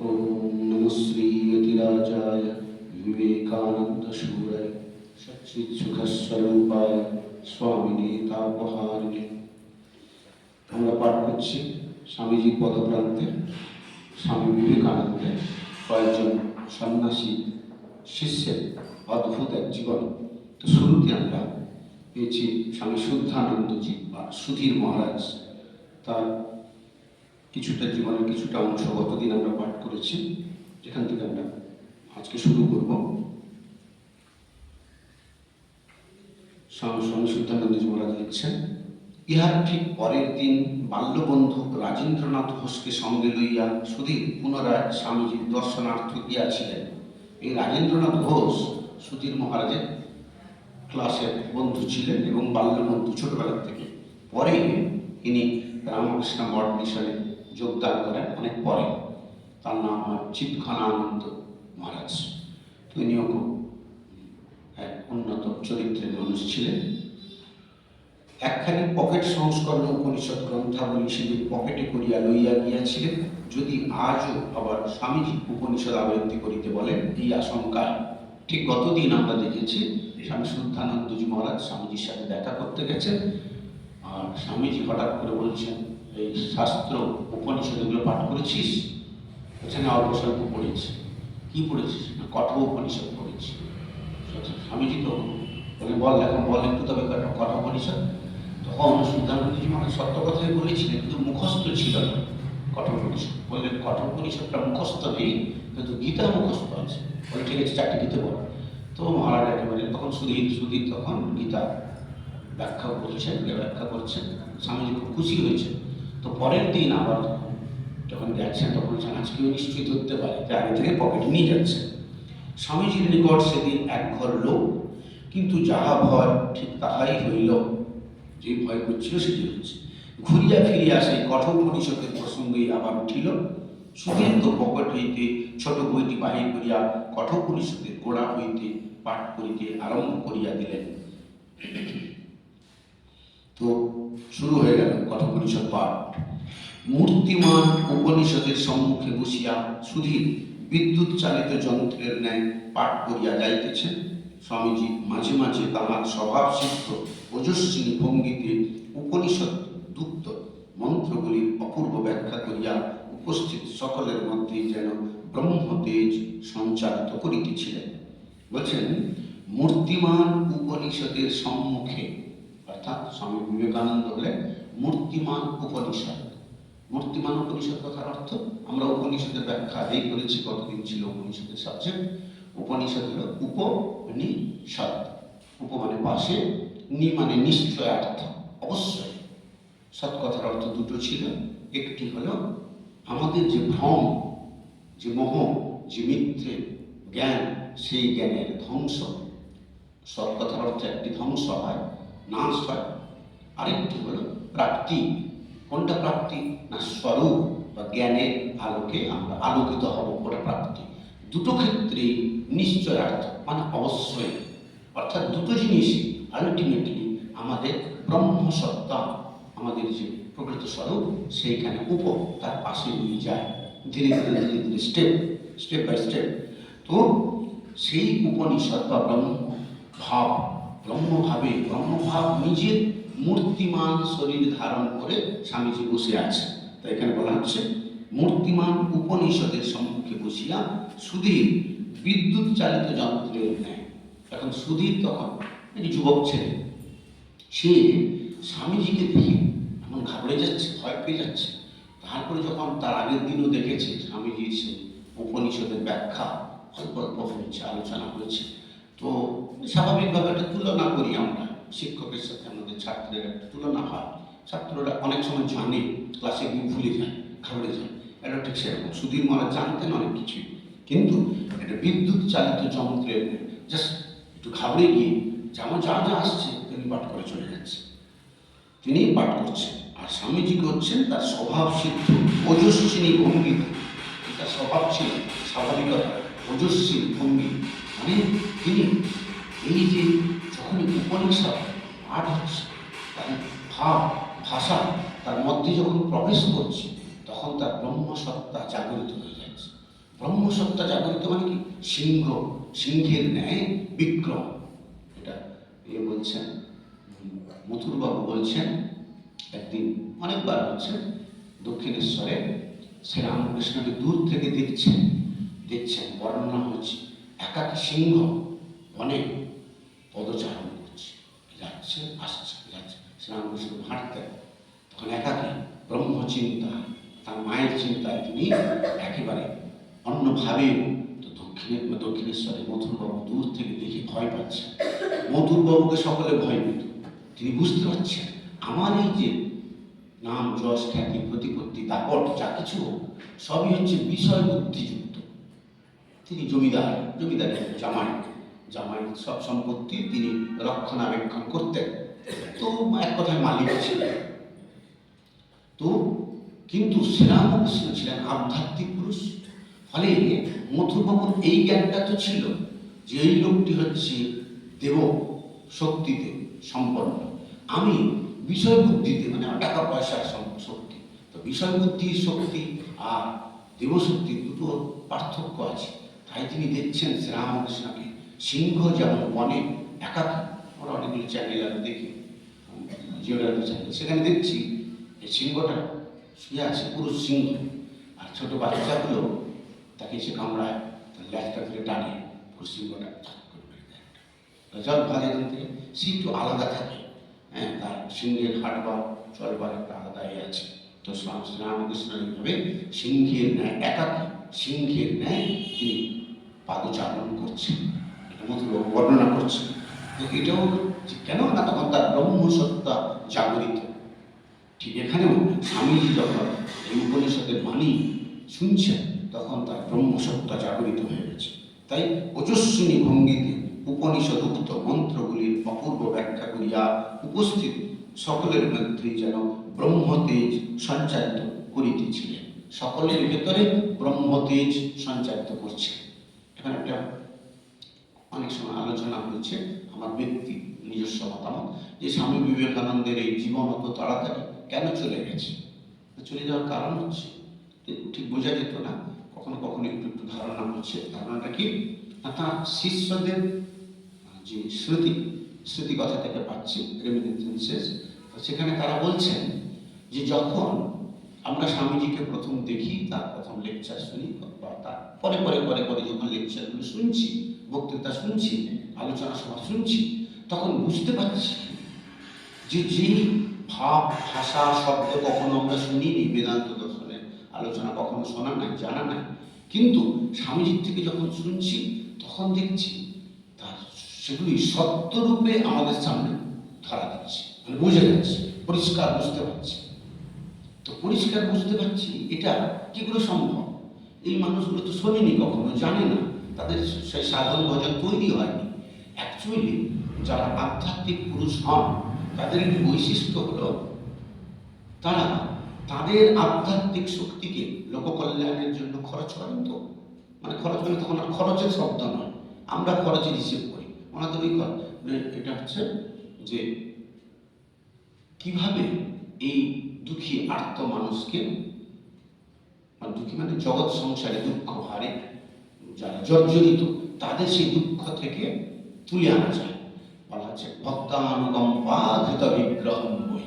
ओम नमः श्री यतिराजाय विवेकानंद शूराय सच्चिद सुख स्वरूपाय स्वामिने तापहारिणे। আমরা পাঠ করছি স্বামীজির পদপ্রান্তে স্বামী বিবেকানন্দের কয়েকজন সন্ন্যাসী শিষ্যের অদ্ভুত এক জীবন। তো শুরুতে আমরা পেয়েছি স্বামী শুদ্ধানন্দজি বা সুধীর মহারাজ, তার কিছুটা জীবনের কিছুটা অংশ গতদিন আমরা পাঠ করেছি, যেখান থেকে আমরা আজকে শুরু করব। স্বামী শুদ্ধানন্দজি মহারাজ লিখছেন, ইহার ঠিক পরের দিন বাল্যবন্ধু রাজেন্দ্রনাথ ঘোষকে সঙ্গে লইয়া সুধীর পুনরায় স্বামীজির দর্শনার্থ গিয়াছিলেন। এই রাজেন্দ্রনাথ ঘোষ সুধীর মহারাজের ক্লাসের বন্ধু ছিলেন এবং বাল্যবন্ধু ছোটবেলার থেকে। পরে ইনি রামকৃষ্ণ মঠ মিশনে যোগদান করেন অনেক পরে। তার নাম হয় চিৎঘনানন্দ মহারাজ। তো ইনিও খুব এক উন্নত চরিত্রের মানুষ ছিলেন। একখানি পকেট সংস্করণ উপনিষদ গ্রন্থাবলী সেদিন পকেটে করিয়া লইয়া গিয়াছিলেন। যদি আজও আবার স্বামীজি উপনিষদ আবৃত্তি করিতে বলেন, এই আশঙ্কায় ঠিক গতদিন আমরা দেখেছি স্বামী শুদ্ধানন্দজি মহারাজ স্বামীজির সাথে দেখা করতে গেছেন। আর স্বামীজি হঠাৎ করে বলছেন, এই শাস্ত্র উপনিষদ এগুলো পাঠ করেছিস? এখানে অল্প স্বল্প পড়েছি। কি পড়েছিস? না, কঠোর উপনিষদ পড়েছি। স্বামীজি তো বলে, বল এখন বল একটু, তবে কঠোর উপনিষদ। তখন শুদ্ধানন্দজি মহারাজ সত্য কথাই বলেছিলেন, কিন্তু মুখস্থ ছিল না কঠোর উপনিষদ। বললেন কঠোর উপনিষদটা মুখস্থ নেই, কিন্তু গীতা মুখস্থ আছে। বলে ঠিক আছে, চারটে গীতা বল। তো মহারাজ একেবারে তখন সুধীর তখন গীতা ব্যাখ্যা করছেন। স্বামীজি খুব খুশি হয়েছে। তো পরের দিন আবার যখন গেছেন তখন বলছেন, আজকেও নিশ্চয়ই ধরতে পারে, যে আগে থেকে পকেটে নিয়ে যাচ্ছে। স্বামীজির নিকট সেদিন এক ঘর লোক, কিন্তু যাহা ভয় ঠিক তাহাই হইল। যে ভয় করছিল সেটি হচ্ছে। ঘুরিয়া ফিরিয়া সেই কঠোর উপনিষদের প্রসঙ্গেই আবার উঠিল। সুধীর তো পকেট হইতে ছোট বইটি বাহির করিয়া কঠোর উপনিষদের গোড়া হইতে পাঠ করিতে আরম্ভ করিয়া দিলেন। তো শুরু হয়ে গেল কঠোপনিষদ পাঠ। মূর্তিমান উপনিষদের সম্মুখে বসিয়া সুধীর বিদ্যুৎ চালিত যন্ত্রের ন্যায় পাঠ করিয়া যাইতেছেন। স্বামীজি মাঝে মাঝে তাহার স্বভাবসিদ্ধ ওজস্বিনী ভঙ্গিতে উপনিষদ দুক্ত মন্ত্রগুলির অপূর্ব ব্যাখ্যা করিয়া উপস্থিত সকলের মধ্যেই যেন ব্রহ্মতেজ সঞ্চারিত করিতেছিলেন। বলছেন, মূর্তিমান উপনিষদের সম্মুখে, অর্থাৎ স্বামী বিবেকানন্দ হলেন মূর্তিমান উপনিষদ। মূর্তিমান উপনিষদ কথার অর্থ আমরা উপনিষদের ব্যাখ্যা আগেই করেছি, কতদিন ছিল উপনিষদের সাবজেক্ট। উপনিষদ হল উপনিষদ। উপ মানে পাশে, নি মানে নিশ্চয়ার্থ, অবশ্যই। সৎ কথার অর্থ দুটো ছিল। একটি হলো আমাদের যে ভ্রম, যে মোহ, যে মিথ্যে জ্ঞান, সেই জ্ঞানের ধ্বংস। সৎ কথার অর্থ একটি ধ্বংস হয়, নাশ হয়। আরেকটি হলো প্রাপ্তি। কোনটা প্রাপ্তি? না, স্বরূপ বা জ্ঞানের আলোকে আমরা আলোকিত হব, ওটা প্রাপ্তি। দুটো ক্ষেত্রে নিশ্চয়ার্থ মানে অবশ্যই, অর্থাৎ দুটো জিনিসই আলটিমেটলি আমাদের ব্রহ্মসত্তা, আমাদের যে প্রকৃত স্বরূপ, সেইখানে তার পাশে নিয়ে যায় ধীরে ধীরে ধীরে ধীরে, স্টেপ বাই স্টেপ। তো সেই উপনিষদ বা ব্রহ্মভাব নিজের মূর্তিমান শরীর ধারণ করে স্বামীজি বসে আছে। তাই এখানে বলা হচ্ছে, মূর্তিমান উপনিষদের সম্মুখে বসিয়া সুধীর বিদ্যুৎ চালিত যন্ত্রের ন্যায়। এখন সুধীর তখন একটি যুবক ছেলে, সে স্বামীজিকে দেখে এমন ঘাবড়ে যাচ্ছে, ভয় পেয়ে যাচ্ছে। তারপরে যখন তার আগের দিনও দেখেছে স্বামীজির সে উপনিষদের ব্যাখ্যা অল্প অল্প হয়েছে, আলোচনা হয়েছে, তো স্বাভাবিকভাবে একটা তুলনা করি আমরা, শিক্ষকের সাথে আমাদের ছাত্রের একটা তুলনা হয়। ছাত্ররা অনেক সময় জানে, ক্লাসে গিয়ে ভুলে যায়, ঘাবড়ে যায়। এটা ঠিক সেরকম সুধীর মহারাজ জানতেন অনেক কিছুই, কিন্তু এটা বিদ্যুৎ চালিত যন্ত্রের জাস্ট একটু ঘাবড়ে গিয়ে যেমন যা যা আসছে তিনি পাঠ করে চলে যাচ্ছে, তিনি পাঠ করছেন। আর স্বামীজি করছেন তার স্বভাব সিদ্ধ ওজস্বিনী ভঙ্গি। এটা স্বভাব ছিল, স্বাভাবিকতা, ওজস্বী ভঙ্গি মানে তিনি এই যে যখনই উপনিষদ পাঠ হচ্ছে, তার ভাব ভাষা তার মধ্যে যখন প্রবেশ করছে, তখন তার ব্রহ্মসত্তা জাগরিত হয়ে যাচ্ছে। ব্রহ্মসত্তা জাগরিত মানে কি? সিংহ, সিংহের ন্যায় বিক্রম। এটা বলছেন মথুরবাবু, বলছেন একদিন অনেকবার হচ্ছে দক্ষিণেশ্বরে শ্রীরামকৃষ্ণকে দূর থেকে দেখছেন বর্ণনা হচ্ছে, একাকী সিংহ বনে পদচারণ করছে, যাচ্ছে আসছে যাচ্ছে, শ্রীরামকৃষ্ণ হাঁটতেন, তখন একাকী ব্রহ্মচিন্তা, তার মায়ের চিন্তায় তিনি একেবারে অন্যভাবে। তো দক্ষিণেশ্বরে মথুরবাবু দূর থেকে দেখে ভয় পাচ্ছেন। মথুরবাবুকে সকলে ভয় পেত, তিনি বুঝতে পারছেন আমার এই যে নাম যশ খ্যাতি প্রতিপত্তি দাপট যা কিছু হোক সবই হচ্ছে বিষয় বুদ্ধিযুক্ত। তিনি জমিদারের জামাই সব সম্পত্তি তিনি রক্ষণাবেক্ষণ করতেন, তো এক কথায় মালিক ছিলেন। তো কিন্তু শ্রীরামকৃষ্ণ ছিলেন আধ্যাত্মিক পুরুষ, ফলে মথুরবাবুর এই জ্ঞানটা তো ছিল যে এই লোকটি হচ্ছে দেব শক্তিতে সম্পন্ন, আমি বিষয় বুদ্ধিতে মানে টাকা পয়সার শক্তি। তো বিষয় বুদ্ধির শক্তি আর দেবশক্তির দুটো পার্থক্য আছে। তাই তিনি দেখছেন শ্রীরামকৃষ্ণকে সিংহ যেমন বনে একাকী, আমরা অনেকগুলি চ্যানেল আমি দেখি, জিওগ্রাফি চ্যানেল, সেখানে দেখছি এই সিংহটা শুয়ে আছে, পুরুষ সিংহ, আর ছোট বাচ্চাগুলো তাকে এসে কামড়ায়, তার ল্যাচটা ধরে টানে, পুরুষ সিংহটা জল ভাগ এখান থেকে, সে একটু আলাদা থাকে, হ্যাঁ, তার সিংহের হাঁটবার চলবার একটা আলাদা আছে। তো শ্রীরামকৃষ্ণ এইভাবে সিংহের ন্যায় একাকী, সিংহের ন্যায় তিনি পাদচারণ করছেন, এটা মথুরবাবু বর্ণনা করছেন। তো এটাও কেন না, তখন তার ব্রহ্মসত্তা জাগরিত। ঠিক এখানেও স্বামীজি যখন এই উপনিষদের বাণী শুনছেন তখন তার ব্রহ্মসত্তা জাগরিত হয়ে গেছে। তাই ওজস্বিনী ভঙ্গিতে উপনিষদ উক্ত মন্ত্রগুলির অপূর্ব ব্যাখ্যা করিয়া উপস্থিত সকলের মধ্যেই যেন ব্রহ্মতেজ সঞ্চারিত করিতেছিলেন, সকলের ভেতরে ব্রহ্মতেজ সঞ্চারিত করছে। এখানে একটা অনেক সময় আলোচনা হয়েছে, আমার ব্যক্তি নিজস্ব মতামত, যে স্বামী বিবেকানন্দের এই জীবন অত তাড়াতাড়ি কেন চলে গেছে। চলে যাওয়ার কারণ হচ্ছে ঠিক বোঝা যেত না, কখনো কখনো একটু একটু ধারণা হচ্ছে। ধারণাটা কি না, তার শিষ্যদের যে স্মৃতি কথা থেকে পাচ্ছি রেমিনিসেন্সেস, সেখানে তারা বলছেন যে যখন আমরা স্বামীজিকে প্রথম দেখি, তার প্রথম লেকচার শুনি, বা তার পরে পরে পরে পরে যখন লেকচারগুলো শুনছি, বক্তৃতা শুনছি, আলোচনা সভা শুনছি, তখন বুঝতে পারছি যে যেই ভাব ভাষা শব্দ কখনো আমরা শুনিনি, বেদান্ত দর্শনের আলোচনা কখনো শোনা নাই, জানা নাই, কিন্তু স্বামীজির থেকে যখন শুনছি তখন দেখছি তার সেগুলি সত্যরূপে আমাদের সামনে ধরা দিচ্ছে, মানে বুঝে যাচ্ছে, পরিষ্কার বুঝতে পারছি। তো পরিষ্কার বুঝতে পারছি এটা কি করে সম্ভব? এই মানুষগুলো তো শোনেনি, কখনো জানে না, তাদের সেই সাধন ভজন তৈরি হয়নি। অ্যাকচুয়ালি যারা আধ্যাত্মিক পুরুষ হন তাদের একটি বৈশিষ্ট্য হলো তারা তাদের আধ্যাত্মিক শক্তিকে লোককল্যাণের জন্য খরচ করেন। তো মানে খরচ মানে তখন আর খরচের শব্দ নয়, আমরা খরচের হিসেব করি, ওনাদের ওই এটা হচ্ছে যে কিভাবে এই দুঃখী আর্ত মানুষকে, মানে দুঃখী মানে জগৎ সংসারে দুঃখ ভারে যারা জর্জরিত, তাদের সেই দুঃখ থেকে তুলে আনা যায়। বলা হচ্ছে ভক্তানুকম্পা ধৃত বিগ্রহম বই,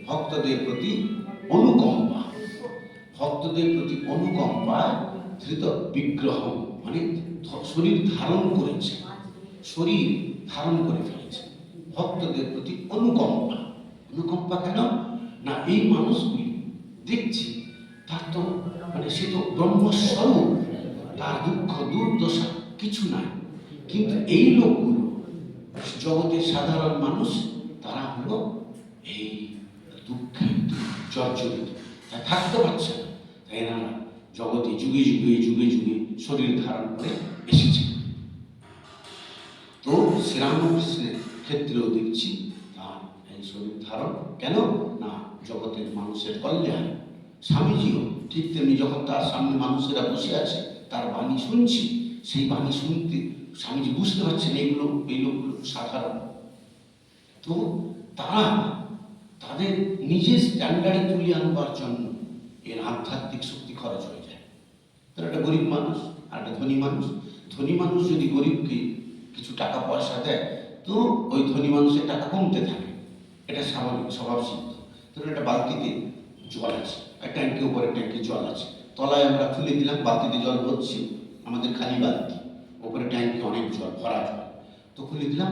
ভক্তদের প্রতি অনুকম্পা, ভক্তদের প্রতি অনুকম্পা ধৃত বিগ্রহ মানে শরীর ধারণ করেছে, শরীর ধারণ করে ফেলেছে। ভক্তদের প্রতি অনুকম্পা কেন না, এই মানুষগুলি দেখছি তার তো মানে সে তো ব্রহ্মস্বরূপ, তার দুঃখ দুর্দশা কিছু নাই, কিন্তু এই লোকগুলো জগতের সাধারণ মানুষ, তারা হলো এই দুঃখে জর্জরিত, তাই থাকতে পারছে না, তাই না জগতে যুগে যুগে যুগে যুগে শরীর ধারণ করে এসেছে। তো শ্রীরামকৃষ্ণের ক্ষেত্রেও দেখছি তার এই শরীর ধারণ কেন না জগতের মানুষের কল্যাণ। স্বামীজিও ঠিক তেমনি, যখন তার সামনে মানুষেরা বসে আছে, তার বাণী শুনছি, সেই বাণী শুনতে স্বামীজি বুঝতে পারছেন এই লোকগুলো সাধারণ। তো তারা তাদের নিজের স্ট্যান্ডার্ডে তুলে আনবার জন্য এর আধ্যাত্মিক শক্তি খরচ হয়ে যায়। তো তার একটা গরিব মানুষ আর একটা ধনী মানুষ। ধনী মানুষ যদি গরিবকে কিছু টাকা পয়সা দেয় তো ওই ধনী মানুষের টাকা কমতে থাকে, এটা স্বাভাবিক স্বভাব সিদ্ধ। ধরুন একটা বালতিতে জল আছে, একটা ট্যাঙ্কির উপরে ট্যাঙ্কি জল আছে, তলায় আমরা খুলে দিলাম, বালতিতে জল ভরছি, আমাদের খালি বালতি, ওপরে ট্যাঙ্কি অনেক জল, ভরা জল, তো খুলে দিলাম,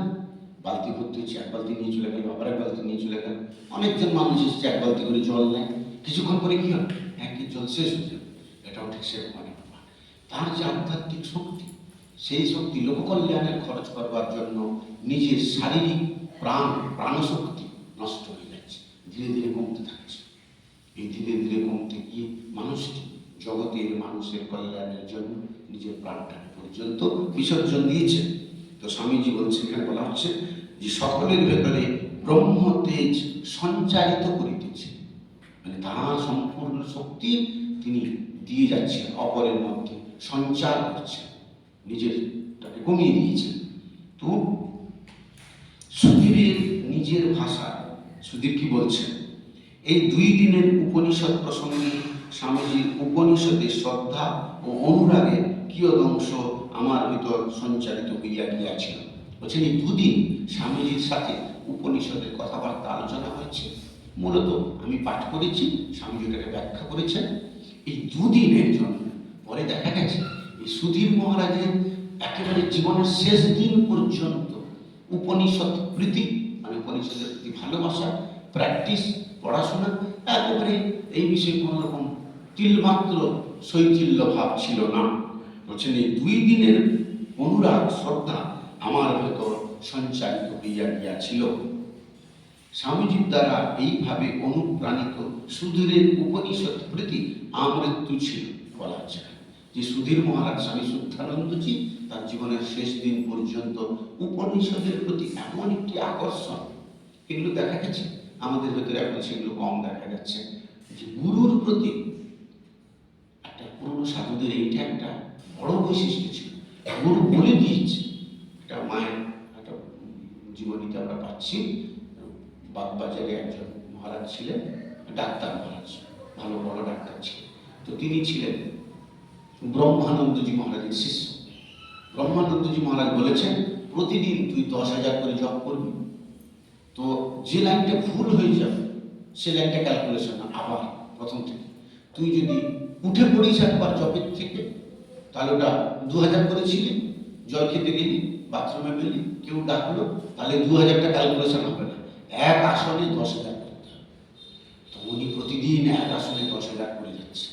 বালতি ভর্তি হচ্ছে, এক বালতি নিয়ে চলে গেল, আবার এক বালতি নিয়ে চলে গেল, অনেকজন মানুষ এসছে, এক বালতি করে জল নেয়, কিছুক্ষণ পরে কি হয়, ট্যাঙ্কির জল শেষ হয়ে যাবে। এটাও ঠিক সেরকম অনেক। তার যে আধ্যাত্মিক শক্তি, সেই শক্তি লোককল্যাণের খরচ করবার জন্য নিজের শারীরিক প্রাণশক্তি নষ্ট হয়ে যাচ্ছে, ধীরে ধীরে কমতে থাকছে। এই ধীরে ধীরে কমতে গিয়ে মানুষটি জগতের মানুষের কল্যাণের জন্য নিজের প্রাণটাকে পর্যন্ত বিসর্জন দিয়েছে। তো স্বামীজি বলছে, এখানে বলা হচ্ছে যে সকলের ভেতরে ব্রহ্মতেজ সঞ্চারিত করিতেছে, মানে তাঁর সম্পূর্ণ শক্তি তিনি দিয়ে যাচ্ছেন, অপরের মধ্যে সঞ্চার করছেন, নিজেরটাকে কমিয়ে দিয়েছেন। তো সুধীরের নিজের ভাষা, সুধীর কি বলছেন, এই 2 দিনের উপনিষদ প্রসঙ্গে স্বামীজির উপনিষদের শ্রদ্ধা ও অনুরাগের কিয়দংশ আমার ভিতর সঞ্চারিত হইয়া গিয়াছিল। বলছেন এই 2 দিন স্বামীজির সাথে উপনিষদের কথাবার্তা আলোচনা হয়েছে, মূলত আমি পাঠ করেছি, স্বামীজি এটাকে ব্যাখ্যা করেছেন। এই 2 দিনের জন্য পরে দেখা গেছে এই সুধীর মহারাজের একেবারে জীবনের শেষ দিন পর্যন্ত উপনিষদ প্রীতি, মানে উপনিষদের প্রতি ভালোবাসা, প্র্যাকটিস, পড়াশোনা, একেবারে এই বিষয়ে কোনো রকম তিলমাত্র শৈথিল্য ভাব ছিল না। বলছেন এই 2 দিনের অনুরাগ শ্রদ্ধা আমার ভেতর সঞ্চারিত হইয়া গিয়াছিল। স্বামীজির দ্বারা এইভাবে অনুপ্রাণিত সুধীরের উপনিষদ প্রতি আমৃত্যু ছিল। বলা হচ্ছে যে সুধীর মহারাজ স্বামী শুদ্ধানন্দজি তার জীবনের শেষ দিন পর্যন্ত উপনিষদের প্রতি এমন একটি আকর্ষণ, এগুলো দেখা গেছে আমাদের ভেতরে এখন সেগুলো কম দেখা যাচ্ছে, যে গুরুর প্রতি একটা পুরনো সাধুদের এইটা একটা বড় বৈশিষ্ট্য ছিল। গুরু বলে দিয়েছে, এটা মায়ের একটা জীবনীতে আমরা পাচ্ছি, বাগবাজারে একজন মহারাজ ছিলেন, ডাক্তার মহারাজ, ভালো বড় ডাক্তার ছিলেন। তো তিনি ছিলেন ব্রহ্মানন্দজি মহারাজের শিষ্য। ব্রহ্মানন্দজি মহারাজ বলেছেন প্রতিদিন তুই 10,000 করে জপ করবি, তো যে লাইনটা ভুল হয়ে যাবে সে লাইনটা ক্যালকুলেশন আবার প্রথম থেকে, তুই যদি উঠে পড়িস একবার জপের থেকে, তাহলে ওটা 2,000 করেছিলি, জল খেতে গেলি, বাথরুমে গেলি, কেউ ডাকলো, তাহলে 2,000টা ক্যালকুলেশন হবে না, এক আসনে 10,000 করতে হবে। তো উনি প্রতিদিন এক আসনে 10,000 করে যাচ্ছে।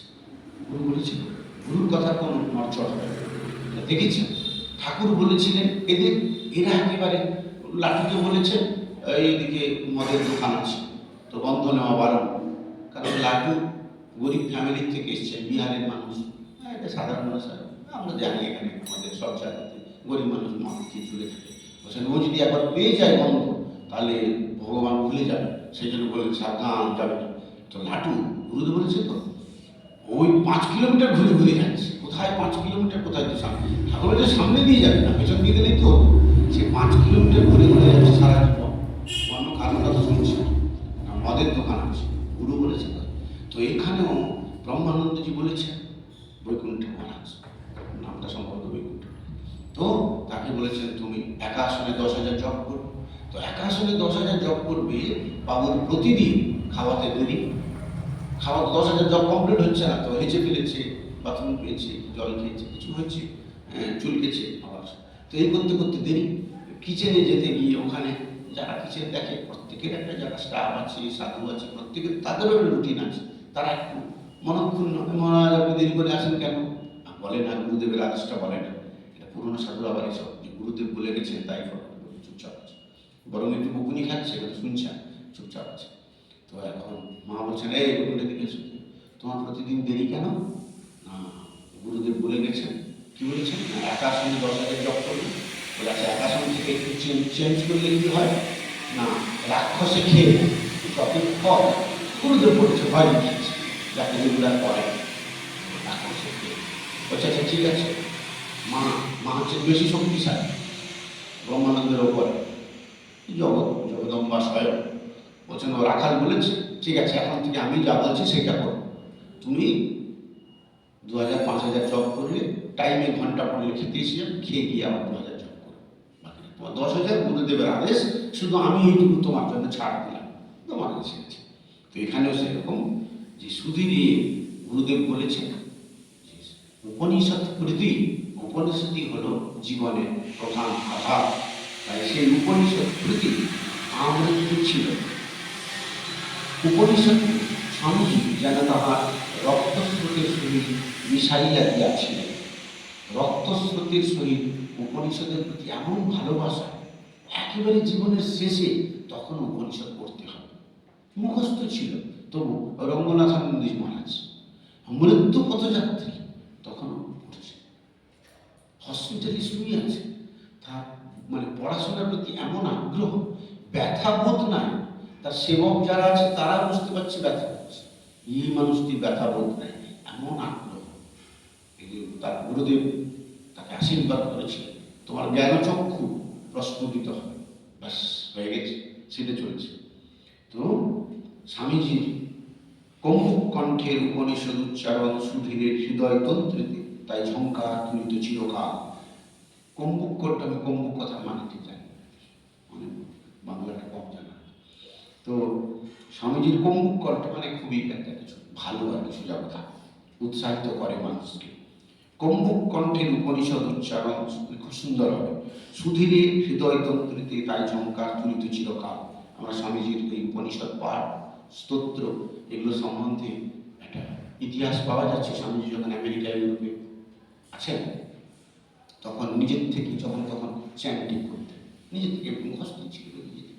গুরু বলেছিল, গুরুর কথা কোনো নড়চড় হবে না। দেখেছেন ঠাকুর বলেছিলেন এরা একেবারে, লাটুকে বলেছেন এইদিকে মদের দোকান আছে, তো বন্ধ নেওয়া বারণ, কারণ লাটু গরিব ফ্যামিলির থেকে এসছেন, বিহারের মানুষ, এটা সাধারণ মানুষ, আমরা জানি এখানে আমাদের সব জায়গাতে গরিব মানুষ মদ খেয়ে চলে থাকে। বলছেন ও যদি একবার পেয়ে যায় বন্ধ, তাহলে ভগবান ভুলে যাবে, সেই জন্য বলে সাবধান যাবে না। তো লাটু গুরুদেব বলেছে তো ওই 5 কিলোমিটার ঘুরে ঘুরে যাচ্ছে, কোথায় 5 কিলোমিটার, কোথায় তো সামনে, ঠাকুরের সামনে দিয়ে যাবে না, পেছন দিয়ে গেলেই তো, সে 5 কিলোমিটার ঘুরে ঘুরে যাচ্ছে সারা জীবন, অন্য কারোর কথা শুনছে না, মদের দোকান আছে, গুরু বলেছে। তো এখানেও ব্রহ্মানন্দজি বলেছেন, বৈকুণ্ঠ মহারাজ, নামটা সম্ভবত বৈকুণ্ঠ, তো তাকে বলেছেন তুমি একা আসনে 10,000 জপ করবে। তো একা আসনে 10,000 জপ করবে, বাবুর প্রতিদিন খাওয়াতে দেরি, খাওয়া 10,000 জব কমপ্লিট হচ্ছে না, তো হেঁচে ফেলেছে, বাথরুম পেয়েছে, জল খেয়েছে, কিছু হয়েছে, চুলকেছে আবার, তো এই করতে করতে দেরি। কিচেনে যেতে গিয়ে ওখানে যারা কিচেন দেখে প্রত্যেকের একটা যারা স্টাফ আছে, সাধু আছে, প্রত্যেকের তাদেরও রুটিন আছে, তারা একটু মনক্ষুণ্ণ, মহারাজ আপনি দেরি করে আসেন কেন, বলে না, গুরুদেবের আদেশটা বলে না, এটা পুরোনো সাধুরা আবার এসব যে গুরুদেব বলে গেছেন তাই চুপচাপ আছে, বরং একটু বকুনি খাচ্ছে, এটা শুনছেন, চুপচাপ আছে। তো এখন মা বলছেন এই বকুনটা দিকে এসো, তোমার প্রতিদিন দেরি কেন, না গুরুদেব বলে গেছেন, কি বলেছেন, না একা আসনে 10,000 জপ করবে। বলে আচ্ছা একা আসন থেকে একটু চেঞ্জ করলে কি হয়, না রাক্ষসে খেয়ে জপের ফল, গুরুদেব বলেছে ভয় দেখিয়েছে, যাকে রেগুলার করে রাক্ষসে খেয়ে। বলছে আচ্ছা ঠিক আছে, মা হচ্ছে বেশি শক্তিশালী ব্রহ্মানন্দের ওপরে, জগদম্বা স্বয়ং, বলছেন ও রাখাল বলেছে ঠিক আছে, এখন থেকে আমি যা বলছি সেটা করো, তুমি 2000-5000 জব করলে, টাইমে ঘন্টা পড়লে খেতে এসে যাবে, খেয়ে গিয়ে আবার 2000 জব করো, বাকি তোমার 10,000 গুরুদেবের আদেশ, শুধু আমি এইটুকু তোমার জন্য ছাড় দিলাম, তোমার কাছে আছে। তো এখানেও সেরকম যে সুধীরে গুরুদেব বলেছেন যে উপনিষদ প্রতি, উপনিষদই হলো জীবনের প্রধান আধার। তাই সেই উপনিষদ প্রতি আমৃত্যু ছিল। উপনিষদ স্বামীজি যেন তাহার রক্তস্রোতের সহিত মিশাইয়া দিয়াছিলেন। রক্তস্রোতের সহিত উপনিষদের প্রতি এমন ভালোবাসা, একেবারে জীবনের শেষে তখন উপনিষদ পড়তে হবে। মুখস্থ ছিল তবু রঙ্গনাথানন্দ মহারাজ মৃত্যু পথযাত্রী তখনও পড়ছে, হসপিটালে শুয়ে আছে, তার মানে পড়াশোনার প্রতি এমন আগ্রহ, ব্যথা বোধ নাই। তার সেবক যারা আছে তারা বুঝতে পারছে ব্যথা হচ্ছে, এই মানুষটির ব্যথা বোধ নাই, এমন আগ্রহ। তার গুরুদেব তাকে আশীর্বাদ করেছে, তোমার জ্ঞানচক্ষু প্রস্ফুটিত হবে, ব্যাস হয়ে গেছে, সেটা চলছে। তো স্বামীজির কম্বুক কণ্ঠের উপনিষদ উচ্চারণ সুধীরের হৃদয় তন্ত্রীতে, তাই ঝঙ্কার তুলিত চিরকাল। কম্বুক কণ্ঠ, আমি কম্বুক কথা মানে ঠিক জানি, মানে বাংলাটা কম জানা। তো স্বামীজির কম্বুক কণ্ঠ মানে খুবই একটা কিছু ভালো আর কিছু কথা, উৎসাহিত করে মানুষকে। কম্বুক কণ্ঠের উপনিষদ উচ্চারণ খুব সুন্দর হবে, সুধীরের হৃদয় তন্ত্রীতে, তাই ঝঙ্কার তুলিত চিরকাল। আমরা স্বামীজির এই উপনিষদ পাঠ, স্তোত্র, এগুলো সম্বন্ধে একটা ইতিহাস পাওয়া যাচ্ছে। স্বামীজি যখন আমেরিকা ইউরোপে আছেন তখন নিজের থেকে যখন তখন চ্যান্টিং করতেন, নিজের থেকে মুখস্থ ছিল নিজে।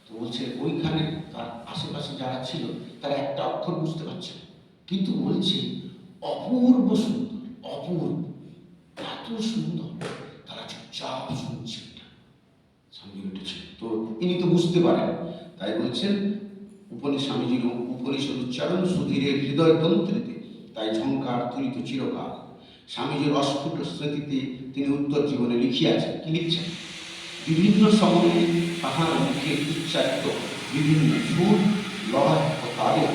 তো বলছে ওইখানে তার আশেপাশে যারা ছিল তারা একটা অক্ষর বুঝতে পারছে না, কিন্তু বলছে অপূর্ব সুন্দর, অপূর্ব, এত সুন্দর, তারা চুপচাপ শুনছে। স্বামীজি উঠেছে, তো ইনি তো বুঝতে পারেন, তাই বলছেন স্বামীজির উপনিষদ উচ্চারণ সুধীরের হৃদয় তন্ত্রীতে, তাই ঝঙ্কার তুলিত চিরকাল। স্বামীজির অস্ফুট স্মৃতিতে তিনি উত্তর জীবনে লিখিয়াছেন। কি লিখছেন? বিভিন্ন সময়ে তাহার মুখে উচ্চারিত বিভিন্ন সুর, লয় ও তালে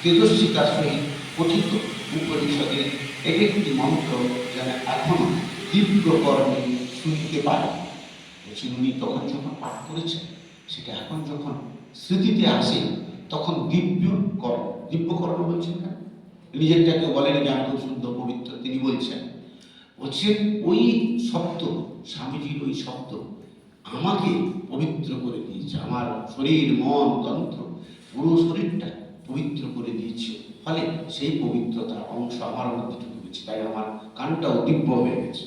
তেজস্বিতার সহিত পঠিত উপনিষদের এক একটি মন্ত্র যেন এখনো তীব্র কর্মে শুনতে পারে। বলছেন উনি তখন যখন পাঠ করেছেন সেটা এখন যখন স্মৃতিতে আসে তখন দিব্যকর্ণ বলছেন কেন? নিজেরটাকে বলেন যে আমি খুব সুন্দর পবিত্র, তিনি বলছেন ওই শব্দ, স্বামীজির ওই শব্দ আমাকে পবিত্র করে দিয়েছে, আমার শরীর, মন, তন্ত্র, পুরো শরীরটা পবিত্র করে দিয়েছে। ফলে সেই পবিত্রতার অংশ আমার মধ্যে ঢুকে গেছে, তাই আমার কানটাও দিব্য হয়ে গেছে।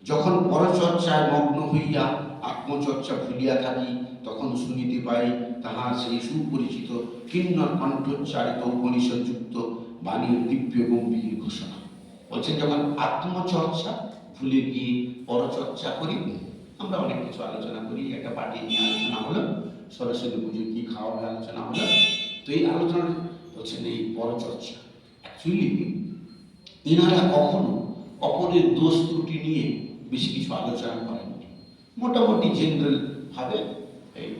যখন পরচর্চায় মগ্ন হইয়া আত্মচর্চা ভুলিয়া থাকি, তখন শুনিতে পাই তাহার সেই সুপরিচিত কিন্নর কণ্ঠোচ্চারিত উপনিষদযুক্ত বাণীর দিব্য গম্ভীর ঘোষণা। বলছেন যখন আত্মচর্চা ভুলে গিয়ে পরচর্চা করি, আমরা অনেক কিছু আলোচনা করি, একটা পার্টি নিয়ে আলোচনা হলো, সরস্বতী পুজো কি খাওয়া হবে আলোচনা হলো। তো এই আলোচনা বলছেন এই পরচর্চা, অ্যাকচুয়ালি এনারা কখনো অপরের দোষ ত্রুটি নিয়ে বেশি কিছু আলোচনা করেননি। মোটামুটি জেনারেল ভাবে এই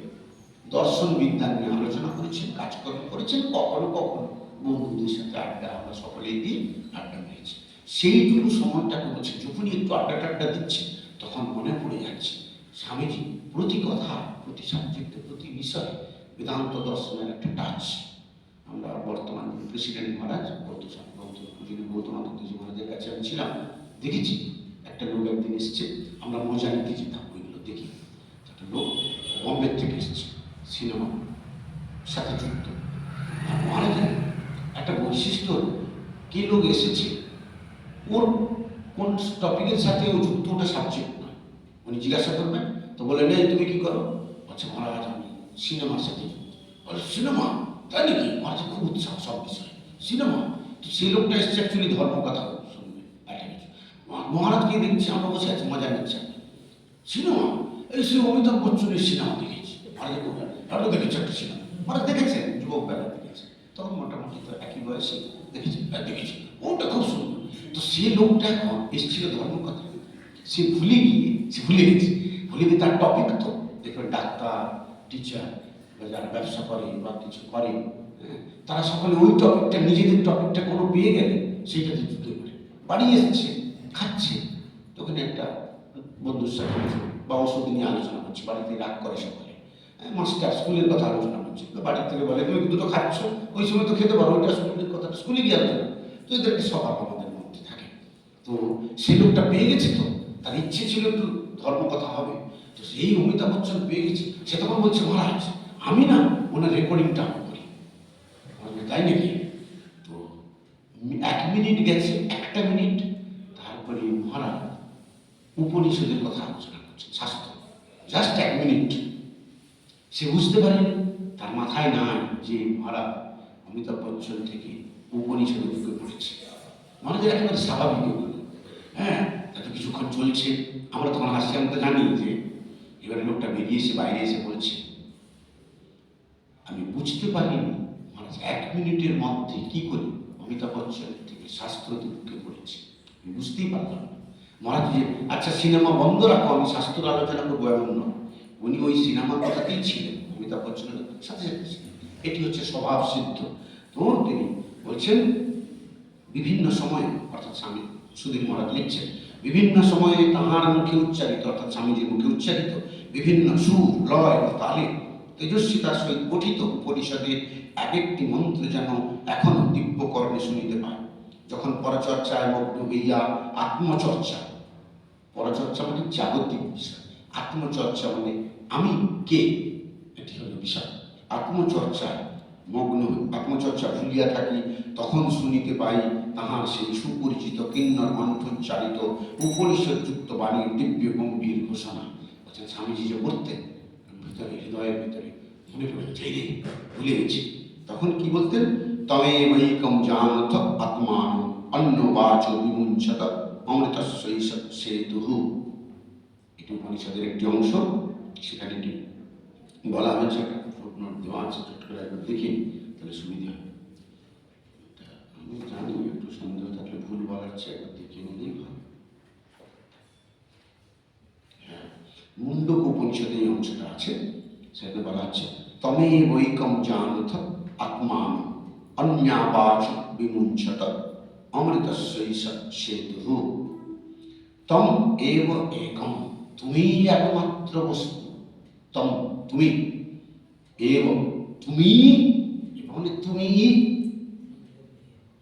দর্শন বিদ্যা নিয়ে আলোচনা করেছেন, কাজকর্ম করেছেন, কখনো কখনো বন্ধুদের সাথে আড্ডা, আমরা সকলেই দিয়ে আড্ডা মেরেছি। সেইটুকু সময়টাকে বলছে যখনই একটু আড্ডা দিচ্ছে তখন মনে পড়ে যাচ্ছে স্বামীজি প্রতি কথা, প্রতি সাবজেক্টে, প্রতি বিষয়ে বেদান্ত দর্শনের একটা টাচ। আমরা বর্তমান প্রেসিডেন্ট মহারাজ গৌতমানন্দজি মহারাজের কাছে আমি ছিলাম, দেখেছি একটা লোক একদিন এসছে, আমরা মজা নিতে যেতাম ওইগুলো দেখি। একটা লোক বম্বে থেকে এসছে, সিনেমা সাথে যুক্ত। মহারাজের একটা বৈশিষ্ট্য, কে লোক এসেছে ওর কোন টপিকের সাথে ও যুক্ত, ওটা সাবজেক্ট নয়। উনি জিজ্ঞাসা করবেন তো বলে নেই তুমি কি করো? আচ্ছা মহারাজ আমি সিনেমার সাথে যুক্ত। বলে সিনেমা, তাই নাকি? মহারাজ খুব উৎসাহ সব বিষয়ে সিনেমা। তো সেই লোকটা এসছে অ্যাকচুয়ালি ধর্ম কথা শুনবে, একটা কিছু। মহারাজকে দেখছি আমরা বসে আছি, মজা নিচ্ছে। সিনেমা, এই সে অমিতাভ বচ্চনের সিনেমা দেখেছি। মহারাজ আরও দেখেছে একটা সিনেমা। মহারাজ দেখেছেন, যুবক বেলা দেখেছে, তখন মোটামুটি তো একই বয়সে দেখেছি, দেখেছি ওটা খুব সুন্দর। তো সে লোকটা এখন এসেছিল ধর্ম কথা, সে ভুলে গেছে, তার টপিক তো দেখবেন ডাক্তার, টিচার বা যারা ব্যবসা করে বা কিছু করে, তারা সকলে ওই টপিকটা, নিজেদের টপিকটা কোনো পেয়ে গেলে সেইটাতে জুটে পড়ে। বাড়ি এসছে, খাচ্ছে, তখন একটা বন্ধুর সাথে বা ওষুধ নিয়ে আলোচনা করছে, বাড়িতে রাগ করে সকলে, মাস্টার স্কুলের কথা আলোচনা করছে, তো বাড়ির থেকে বলে তুমি দুটো খাচ্ছ, ওই সময় তো খেতে পারো, ওইটা স্কুলের কথাটা স্কুলে গিয়ে আলোচনা। তো এদের একটা স্বভাব আমাদের মধ্যে থাকে। তো সে লোকটা পেয়ে গেছে, তো তার ইচ্ছে ছিল একটু ধর্ম কথা হবে, তো সেই অমিতাভ বচ্চন পেয়ে গেছে। সে তখন বলছে মহারাজ আমি না ওনার রেকর্ডিংটা করি। তাই নাকি? তো 1 মিনিট গেছে, 1টা মিনিট, তারপরে মহারাজ উপনিষদের কথা আলোচনা করছেন, শাস্ত্র, জাস্ট 1 মিনিট। সে বুঝতে পারেনি, তার মাথায় নাই যে মহারাজ অমিতাভ বচ্চন থেকে উপনিষদ ঢুকে পড়েছে। মহারাজের একেবারে স্বাভাবিক এগুলো, হ্যাঁ, এত কিছুক্ষণ চলছে, আমরা তখন হাসি, আমি তো জানি যে এবারে লোকটা বেরিয়ে এসে বাইরে এসে বলছে আমি বুঝতে পারিনি মহারাজ 1 মিনিটের মধ্যে কি করে অমিতাভ বচ্চন থেকে শাস্ত্রতে ঢুকে পড়েছে, আমি বুঝতেই পারলাম না। মহারাজ যে আচ্ছা সিনেমা বন্ধ রাখো, আমি শাস্ত্র আলোচনা করবো এমন নয়, উনি ওই সিনেমার কথাতেই ছিলেন, অমিতাভ বচ্চনের সাথে সাথে ছিলেন। এটি হচ্ছে স্বভাব সিদ্ধ। তো তিনি বলছেন বিভিন্ন সময়ে, অর্থাৎ স্বামী সুধীর মহারাজ লিখছেন, বিভিন্ন সময়ে তাহার মুখে উচ্চারিত, অর্থাৎ স্বামীজির মুখে উচ্চারিত বিভিন্ন সুর, লয় ও তালে তেজস্বিতার সহিত গঠিত উপনিষদে এক একটি মন্ত্র যেন এখনো দিব্য কর্ণে শুনিতে পায়। যখন পরচর্চায় মগ্ন হইয়া আত্মচর্চা, পরচর্চা মানে জাগতিক বিষয়, আত্মচর্চা মানে আমি কে, এটি হলো বিষয়। আত্মচর্চায় মগ্ন, আত্মচর্চা ভুলিয়া থাকি, তখন শুনিতে পাই তাহার সেই সুপরিচিত কিন্নর কণ্ঠোচ্চারিত উপনিষদযুক্ত বাণীর দিব্য গম্ভীর ঘোষণা। বলছেন স্বামীজি যে পড়তেন ভিতরে, হৃদয়ের ভিতরে মনে পড়ে রে ভুলে গেছি, তখন কি বলতেন, তমে বৈকম জানত আত্মান অন্য বাচ বিমুঞ্চত অমৃতস্যই সেতুহু। এটি উপনিষদের একটি অংশ, সেখানে এটি বলা হয়েছে, দেওয়া আছে, ছোট করে একবার দেখি তাহলে সুবিধা হবে। আমি জানি একটু সন্দেহ থাকলে ভুল বলার চেয়ে একবার দেখে নিলেই ভালো। হ্যাঁ, মুন্ডক উপনিষদে এই অংশটা আছে, সেখানে বলা হচ্ছে তমে বৈকম জানত আত্মান অন্যাবাচ বিমুঞ্চত অমৃতস্যই সেতুহু। তম এব একম, তুমি একমাত্র বস্তু, তম তুমি, এব তুমি, মানে তুমি,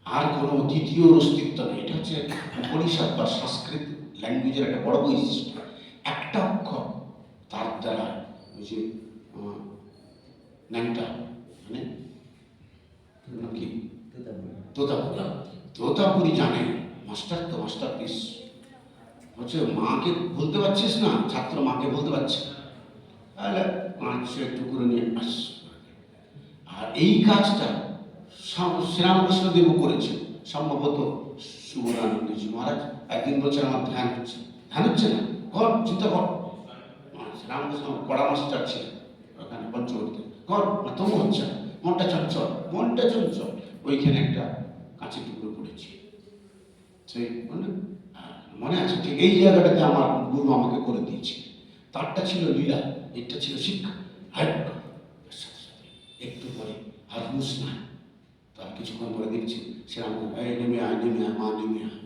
আর কোনো দ্বিতীয় অস্তিত্ব নেই। এটা হচ্ছে উপনিষদ বা সংস্কৃত ল্যাঙ্গুয়েজের একটা বড় বৈশিষ্ট্য। একটা অক্ষর, তার দ্বারা ওই যে ন্যাংটা মানে কি তোতাপুরি, তোতাপুরি জানে মাস্টার, তো মাস্টার পিস হচ্ছে মাকে বলতে পারছিস না, ছাত্র মাকে বলতে পারছে, তাহলে সে একটু করে নিয়ে আসছে। আর এই কাজটা শ্রীরামকৃষ্ণদেবও করেছে, সম্ভবত শুভরানন্দজি মহারাজ একদিন বলছেন আমার ধ্যান হচ্ছে, ধ্যান হচ্ছে না, ঘর চিন্তা কর। শ্রীরামকৃষ্ণ কড়া মাস্টার ছিলেন ওখানে পঞ্চবটিতে, ঘর না তবু হচ্ছে না, মনটা চঞ্চল, মনটা চঞ্চল, ওইখানে একটা কাঁচের টুকরো পড়েছে, সেই মনে আছে ঠিক এই জায়গাটাতে আমার গুরু আমাকে করে দিয়েছে। তারটা ছিল লীলা, এটা ছিল শিক্ষা। একটু পরে আর হুঁশ নাই, তার কিছুক্ষণ পরে দেখছি সেরকম নেমে আয়, নেমে আয় মা, নেমে আয়,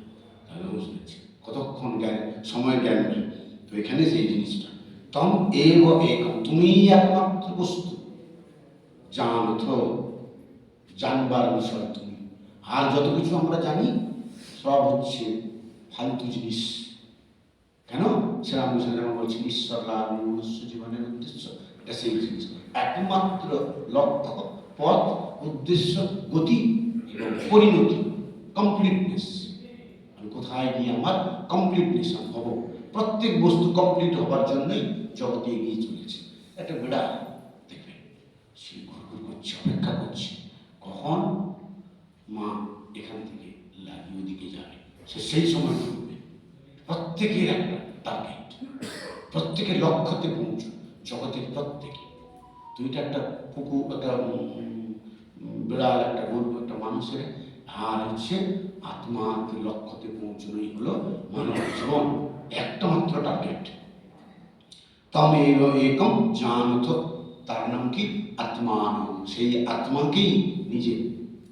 তাহলে হুঁশ নিচ্ছে, কতক্ষণ জ্ঞান, সময় জ্ঞান নেই। তো এখানে সেই জিনিসটা তম এব একম, তুমি একমাত্র বস্তু, জানত, জানবার বিষয় তুমি, আর যত কিছু আমরা জানি সব হচ্ছে ফালতু জিনিস। কেন? শ্রীরামকৃষ্ণ যেমন বলছেন ঈশ্বর লাভ মনুষ্য জীবনের উদ্দেশ্য, এটা সেই জিনিস, একমাত্র লক্ষ্য, পথ, উদ্দেশ্য, গতি এবং পরিণতি, কমপ্লিটনেস। আমি কোথায় গিয়ে আমার কমপ্লিটনেস হব, প্রত্যেক বস্তু কমপ্লিট হবার জন্যই জগতে এগিয়ে চলেছে। একটা বেড়া দেখবে সে ঘুরঘুর করছে, অপেক্ষা করছে কখন মা এখান থেকে লাগিয়ে ওদিকে যাবে, সে সেই সময় ঘুরবে। প্রত্যেকের একটা টার্গেট, প্রত্যেকের লক্ষ্যতে পৌঁছ, জগতের প্রত্যেকে। দুইটা একটা পুকুর, একটা বিড়াল, একটা গরু, একটা মানুষের, আর হচ্ছে আত্মার লক্ষ্যতে পৌঁছানোই হলো মানব জীবন, একটা মাত্র টার্গেট। তমেব একম জানত, তার নাম কি আত্মান, সেই আত্মাকেই নিজে,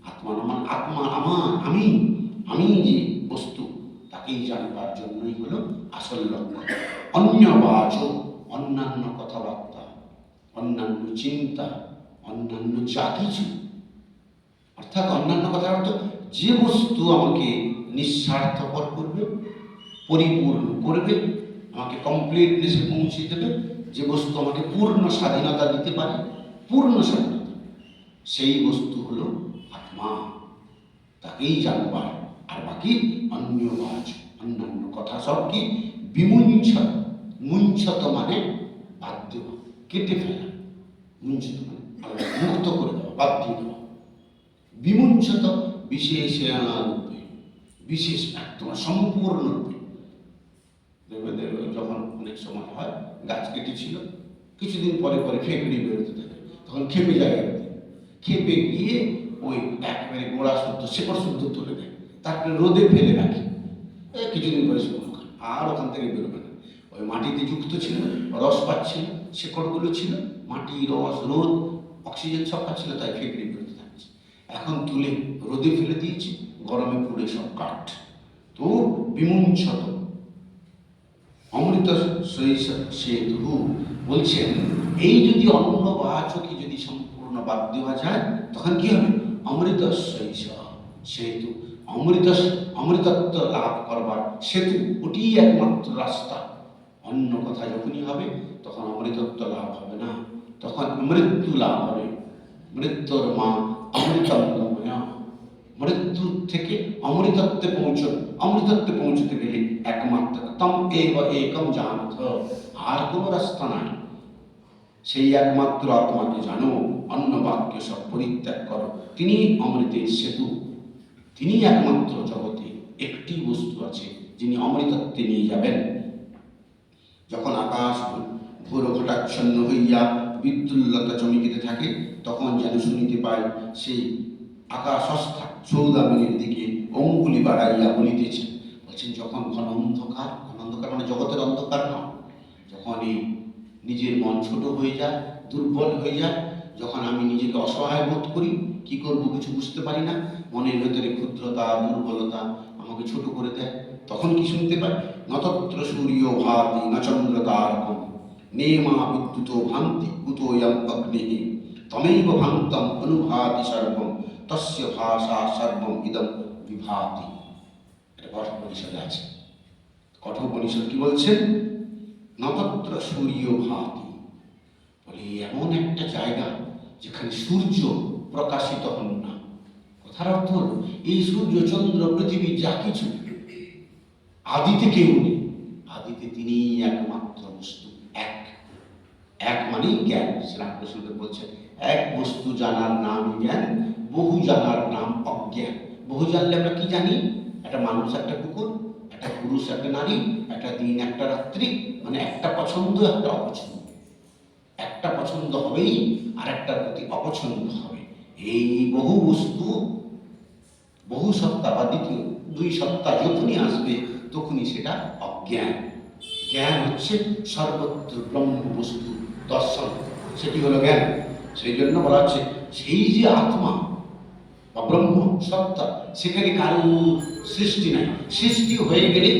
আত্মান আমার, আত্মা আমার, আমি যে বস্তু, তাকেই জানবার জন্যই হলো আসল লক্ষ্য। অন্যবাচ, অন্যান্য কথাবার্তা, অন্যান্য চিন্তা, অন্যান্য যা কিছু, অর্থাৎ অন্যান্য কথার অর্থ যে বস্তু আমাকে নিঃস্বার্থপর করবে, পরিপূর্ণ করবে, আমাকে কমপ্লিটনেসে পৌঁছে দেবে, যে বস্তু আমাকে পূর্ণ স্বাধীনতা দিতে পারে, পূর্ণ স্বাধীনতা, সেই বস্তু হলো আত্মা, তাকেই জানবার। আর বাকি অন্যবাচ, অন্যান্য কথা সব কি বিমুঞ্ছত, মুঞ্ছত মানে বাদ দেওয়া, কেটে ফেলা, মুঞ্ছত মানে মুক্ত করে দেওয়া, বাদ দিয়ে দেওয়া। বিমুঞ্ছত বিশেষানুরূপে, বিশেষ একদম সম্পূর্ণরূপে। যখন অনেক সময় হয় গাছ কেটেছিল, কিছুদিন পরে পরে ফেকড়ি বেরোতে থাকে, তখন খেপে যায়, খেপে গিয়ে ওই একেবারে গোড়া শুদ্ধ শেকড় শুদ্ধ তুলে দেয়, তারপরে রোদে ফেলে রাখে, কিছুদিন পরে শুকনো খায়, আর ওখান থেকে বেরোবে না। ওই মাটিতে যুক্ত ছিল, রস পাচ্ছিল, শেকড়গুলো ছিল, মাটি, রস, রোদ, অক্সিজেন সব পাচ্ছিল, তাই ফেকড়ি বেরোতে থাকছে। এখন তুলে রোদে ফেলে দিয়েছি, গরমে পুড়ে সব কাঠ। তো বিমুঞ্ছত অমৃত সেতু বলছেন, এই যদি অন্নবাচকই যদি সম্পূর্ণ বাদ দেওয়া যায়, তখন কি হবে? অমৃত সেতু, অমৃতত্ব লাভ করবার সেতু, ওটি একমাত্র রাস্তা। অন্য কথা যখনই হবে তখন অমৃতত্ব লাভ হবে না, তখন মৃত্যু লাভ হবে। মৃত্যুর মা অমৃতত্বময়া, মৃত্যু থেকে অমৃতত্বে অমৃতত্বে পৌঁছতে গেলে একমাত্র তম এব একম জানত, আর কোনো রাস্তা নাই। সেই একমাত্র আত্মাকে জানো, অন্য বাক্য সব পরিত্যাগ করো, তিনি অমৃতের সেতু, তিনি একমাত্র জগতে একটি বস্তু আছে যিনি অমৃতত্বে নিয়ে যাবেন। যখন আকাশ ঘোর ঘটাচ্ছন্ন হইয়া বিদ্যুল্লতা চমকিতে থাকে, তখন যেন শুনিতে পাই সেই আকাশস্থা সৌদামিনীর দিকে অঙ্গুলি বাড়াইয়া বলিতেছে। বলছেন, যখন ঘন অন্ধকার, ঘন অন্ধকার মানে জগতের অন্ধকার নয়, যখন এই নিজের মন ছোট হয়ে যায়, দুর্বল হয়ে যায়, যখন আমি নিজেকে অসহায় বোধ করি, কি করব কিছু বুঝতে পারি না, মনের ভেতরে ক্ষুদ্রতা, দুর্বলতা আমাকে ছোট করে দেয়, তখন কি শুনতে পাই? নতত্র সূর্য ভাতি ন চন্দ্র তারকম নেমা বিদ্যুতো ভান্তি কুতোয়ম অগ্নিঃ তমেব ভান্তম অনুভাতি সর্বম তস্য ভাষা সর্বম ইদম বিভাতি। এটা কঠোপনিষদে আছে। কঠোপনিষদ কি বলছেন? নতত্র সূর্য ভাতি, বলে এমন একটা জায়গা যেখানে সূর্য প্রকাশিত হন না। কথার অর্থ হল, এই সূর্য, চন্দ্র, পৃথিবী যা কিছু আদিতে কেউ নেই, আদিতে তিনি একমাত্র বস্তু, এক মানেই জ্ঞান। শ্রীরামকৃষ্ণদেব বলছেন, এক বস্তু জানার নাম জ্ঞান, বহু জানার নাম অজ্ঞান। বহু জানলে আমরা কি জানি? একটা মানুষ, একটা কুকুর, একটা পুরুষ, একটা নারী, একটা দিন, একটা রাত্রি, মানে একটা পছন্দ, একটা অপছন্দ, একটা পছন্দ হবেই আর একটার প্রতি অপছন্দ হবে। এই বহু বস্তু, বহু সত্তা বা দ্বিতীয় দুই সত্তা যখনই আসবে, তখনই সেটা অজ্ঞান। জ্ঞান হচ্ছে সর্বত্র ব্রহ্ম বস্তু দর্শন, সেটি হলো জ্ঞান। সেই জন্য বলা হচ্ছে, সেই যে আত্মা বা ব্রহ্ম সত্তা, সেখানে কারো সৃষ্টি নাই। সৃষ্টি হয়ে গেলে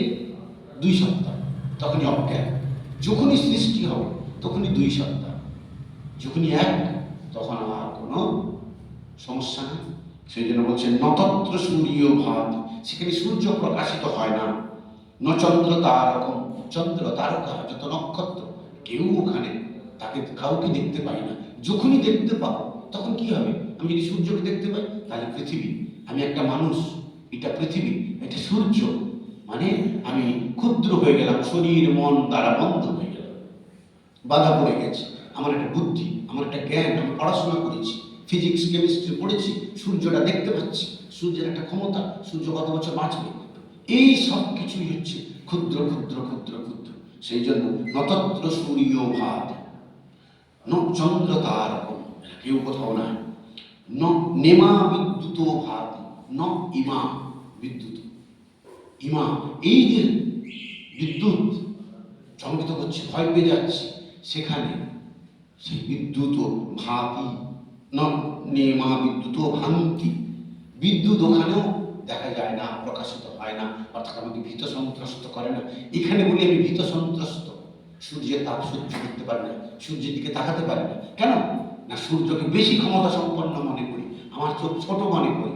দুই সত্তা, তখনই অজ্ঞান। যখনই সৃষ্টি হবে তখনই দুই সত্তা, যখনই এক, তখন আর কোনো সমস্যা নেই। সেই জন্য বলছেন, নতত্র সূর্য ভাতি, সেখানে সূর্য প্রকাশিত হয় না। ন চন্দ্র তারকম, চন্দ্র তারকা যত নক্ষত্র, কেউ ওখানে তাকে কাউকে দেখতে পাই না। যখনই দেখতে পাবো তখন কি হবে? আমি যদি সূর্যকে দেখতে পাই, তাহলে পৃথিবী, আমি একটা মানুষ, এটা পৃথিবী, এটা সূর্য, মানে আমি ক্ষুদ্র হয়ে গেলাম, শরীর মন দ্বারা বন্ধ হয়ে গেল, বাধা পড়ে গেছে। আমার একটা বুদ্ধি, আমার একটা জ্ঞান, আমি পড়াশোনা করেছি, ফিজিক্স কেমিস্ট্রি পড়েছি, সূর্যটা দেখতে পাচ্ছি, সূর্যের একটা ক্ষমতা, সূর্য কত বছর বাঁচবে, এই সব কিছুই হচ্ছে ক্ষুদ্র ক্ষুদ্র ক্ষুদ্র ক্ষুদ্র। সেই জন্য নতত্র সূর্য ভাতি ন চন্দ্র তারকম, কেউ কোথাও নাই। ন নেমা বিদ্যুৎ ভাতি, ন ইমা বিদ্যুৎ, ইমা এই যে বিদ্যুৎ চমকিত করছে, ভয় পেয়ে যাচ্ছে, সেখানে সেই বিদ্যুৎ ভাতি, ন নেমা বিদ্যুৎ ভান্তি, বিদ্যুৎ ওখানেও দেখা যায় না, প্রকাশিত হয় না, অর্থাৎ আমাকে ভীত সন্ত্রস্ত করে না। এখানে বলি আমি ভীত সন্ত্রস্ত, সূর্যের তাপ সহ্য করতে পারি না, সূর্যের দিকে তাকাতে পারি না। কেন না, সূর্যকে বেশি ক্ষমতা সম্পন্ন মনে করি, আমার চোখ ছোট মনে করি,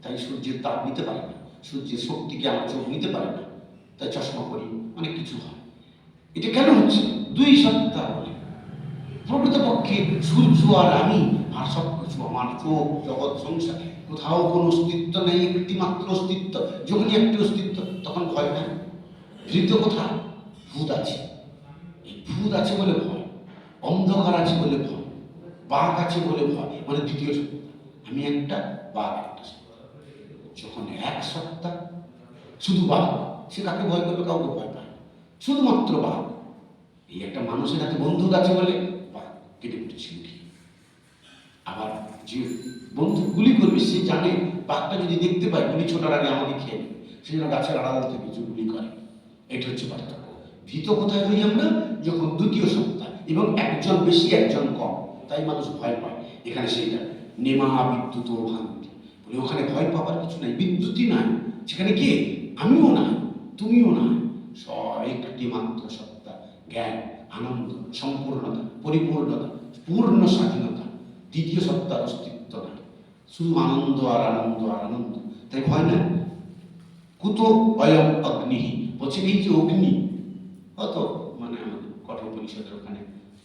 তাই সূর্যের তাপ নিতে পারি না, সূর্যের শক্তিকে আমার চোখ নিতে পারে না, তাই চশমা পরি, অনেক কিছু হয়। এটা কেন হচ্ছে? দুই সত্তা বলে। প্রকৃতপক্ষে সূর্য আর আমি আর সব কিছু, আমার চোখ, জগৎ, সংসার, কোথাও কোনো অস্তিত্ব নেই, একটি মাত্র অস্তিত্ব। যখনই একটি অস্তিত্ব তখন ভয় নাই। ভীত কোথায়? ভূত আছে। এই ভূত আছে বলে ভয়, অন্ধকার আছে বলে ভয়, বাঘ আছে বলে ভয়, মানে দ্বিতীয় সত্তা। আমি একটা, বাঘ একটা সত্তা। যখন এক সত্তা, শুধু বাঘ, সে কাকে ভয় করবে? কাউকে ভয় পায়, শুধুমাত্র বাঘ। এই একটা মানুষের হাতে বন্দুক আছে বলে বাঘ কেটে পড়ছে উঠি। আবার যে বন্দুক গুলি করবে সে জানে বাঘটা যদি দেখতে পায় গুলি ছোটার আগে আমাকে খেয়ে নেবে, সে যেন গাছের আড়াল থেকে যে গুলি করে। এটা হচ্ছে পার্থক্য। ভীত কোথায় হই আমরা? যখন দ্বিতীয় সত্তা এবং একজন বেশি একজন কম, তাই মানুষ ভয় পায়। এখানে সেইটা নেমা বিদ্যুৎ ও ভান্তি বলে, ওখানে ভয় পাবার কিছু নাই, বিদ্যুৎই নাই সেখানে। কে? আমিও নাই, তুমিও নাই, একটি মাত্র সত্তা, জ্ঞান, আনন্দ, সম্পূর্ণতা, পরিপূর্ণতা, পূর্ণ স্বাধীনতা। দ্বিতীয় সত্তার অস্তিত্ব নাই, শুধু আনন্দ আর আনন্দ আর আনন্দ, তাই ভয় না। কুতো অয়ম অগ্নি বলছেন, এই যে অগ্নি, অত মানে আমাদের কঠোপনিষদের ওখানে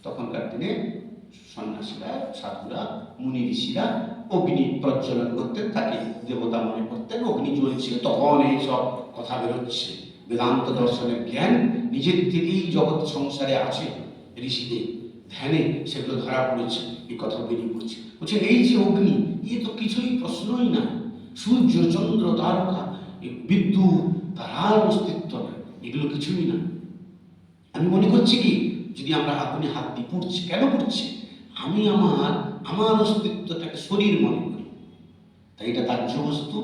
তখনকার দিনে সন্ন্যাসীরা, সাধুরা, মুনি ঋষিরা অগ্নি প্রজ্বলন করতেন, তাকে দেবতা মনে করতেন, অগ্নি জ্বলছে, তখন এই সব কথা বেরোচ্ছে। বেদান্ত দর্শনের জ্ঞান নিজের থেকেই জগৎ সংসারে আছে, ঋষিদের ধ্যানে সেগুলো ধরা পড়েছে, এই কথা বেরিয়ে পড়ছে। বলছেন এই যে অগ্নি, এ তো কিছুই প্রশ্নই না। সূর্য, চন্দ্র, তারকা, বিদ্যুৎ, তার অস্তিত্ব না, এগুলো কিছুই না। আমি মনে করছি কি, যদি আমরা আগুনে হাত দিয়ে পুড়ছি, কেন পুড়ছি? আমি আমার অস্তিত্বটাকে শরীর মনে করি, তাই এটা দাহ্য বস্তু,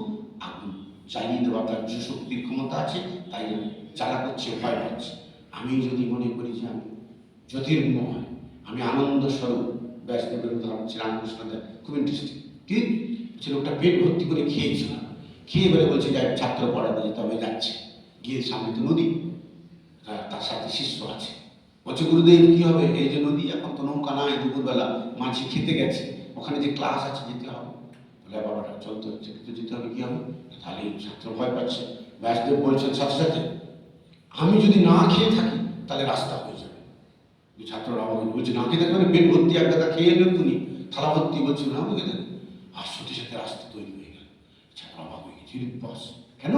আগুন জ্বালিয়ে দেওয়া দাহ্য শক্তির ক্ষমতা আছে, তাই জ্বালা করছে, ভয় পাচ্ছে। আমি যদি মনে করি যে আমি জ্যোতির্ময়, আমি আনন্দ স্বরূপ, ব্যাসদেবের উদাহরণ শ্রীরামকৃষ্ণদেব খুব ইন্টারেস্টিং। কি ছিল, ওটা পেট ভর্তি করে খেয়েছিল, খেয়ে বলে বলছে যে ছাত্র পড়াতে যেতে হবে, যাচ্ছে, গিয়ে সামনে তো নদী, তার সাথে শিষ্য আছে, বলছে গুরুদেব কি হবে? এই যে নদী, এখন তো নৌকা নাই, দুপুরবেলা মাঝি খেতে গেছে, ওখানে যে ক্লাস আছে যেতে হবে। বলে বাবাটা চলতে হচ্ছে, কিন্তু যেতে হবে, কি হবে? তাহলে ছাত্র ভয় পাচ্ছে। ব্যাসদেব বলছেন সাথে সাথে, আমি যদি না খেয়ে থাকি তাহলে রাস্তা হয়ে যাবে। ছাত্ররা আমাকে বলছে না খেয়ে থাকবে, মানে পেট ভর্তি এক গাদা খেয়ে এলেন তুমি, থালা ভর্তি, বলছে না আমাকে দেখেন, আর সাথে সাথে রাস্তা তৈরি হয়ে গেল। ছাত্র অবাক হয়ে গেছে, বস কেন?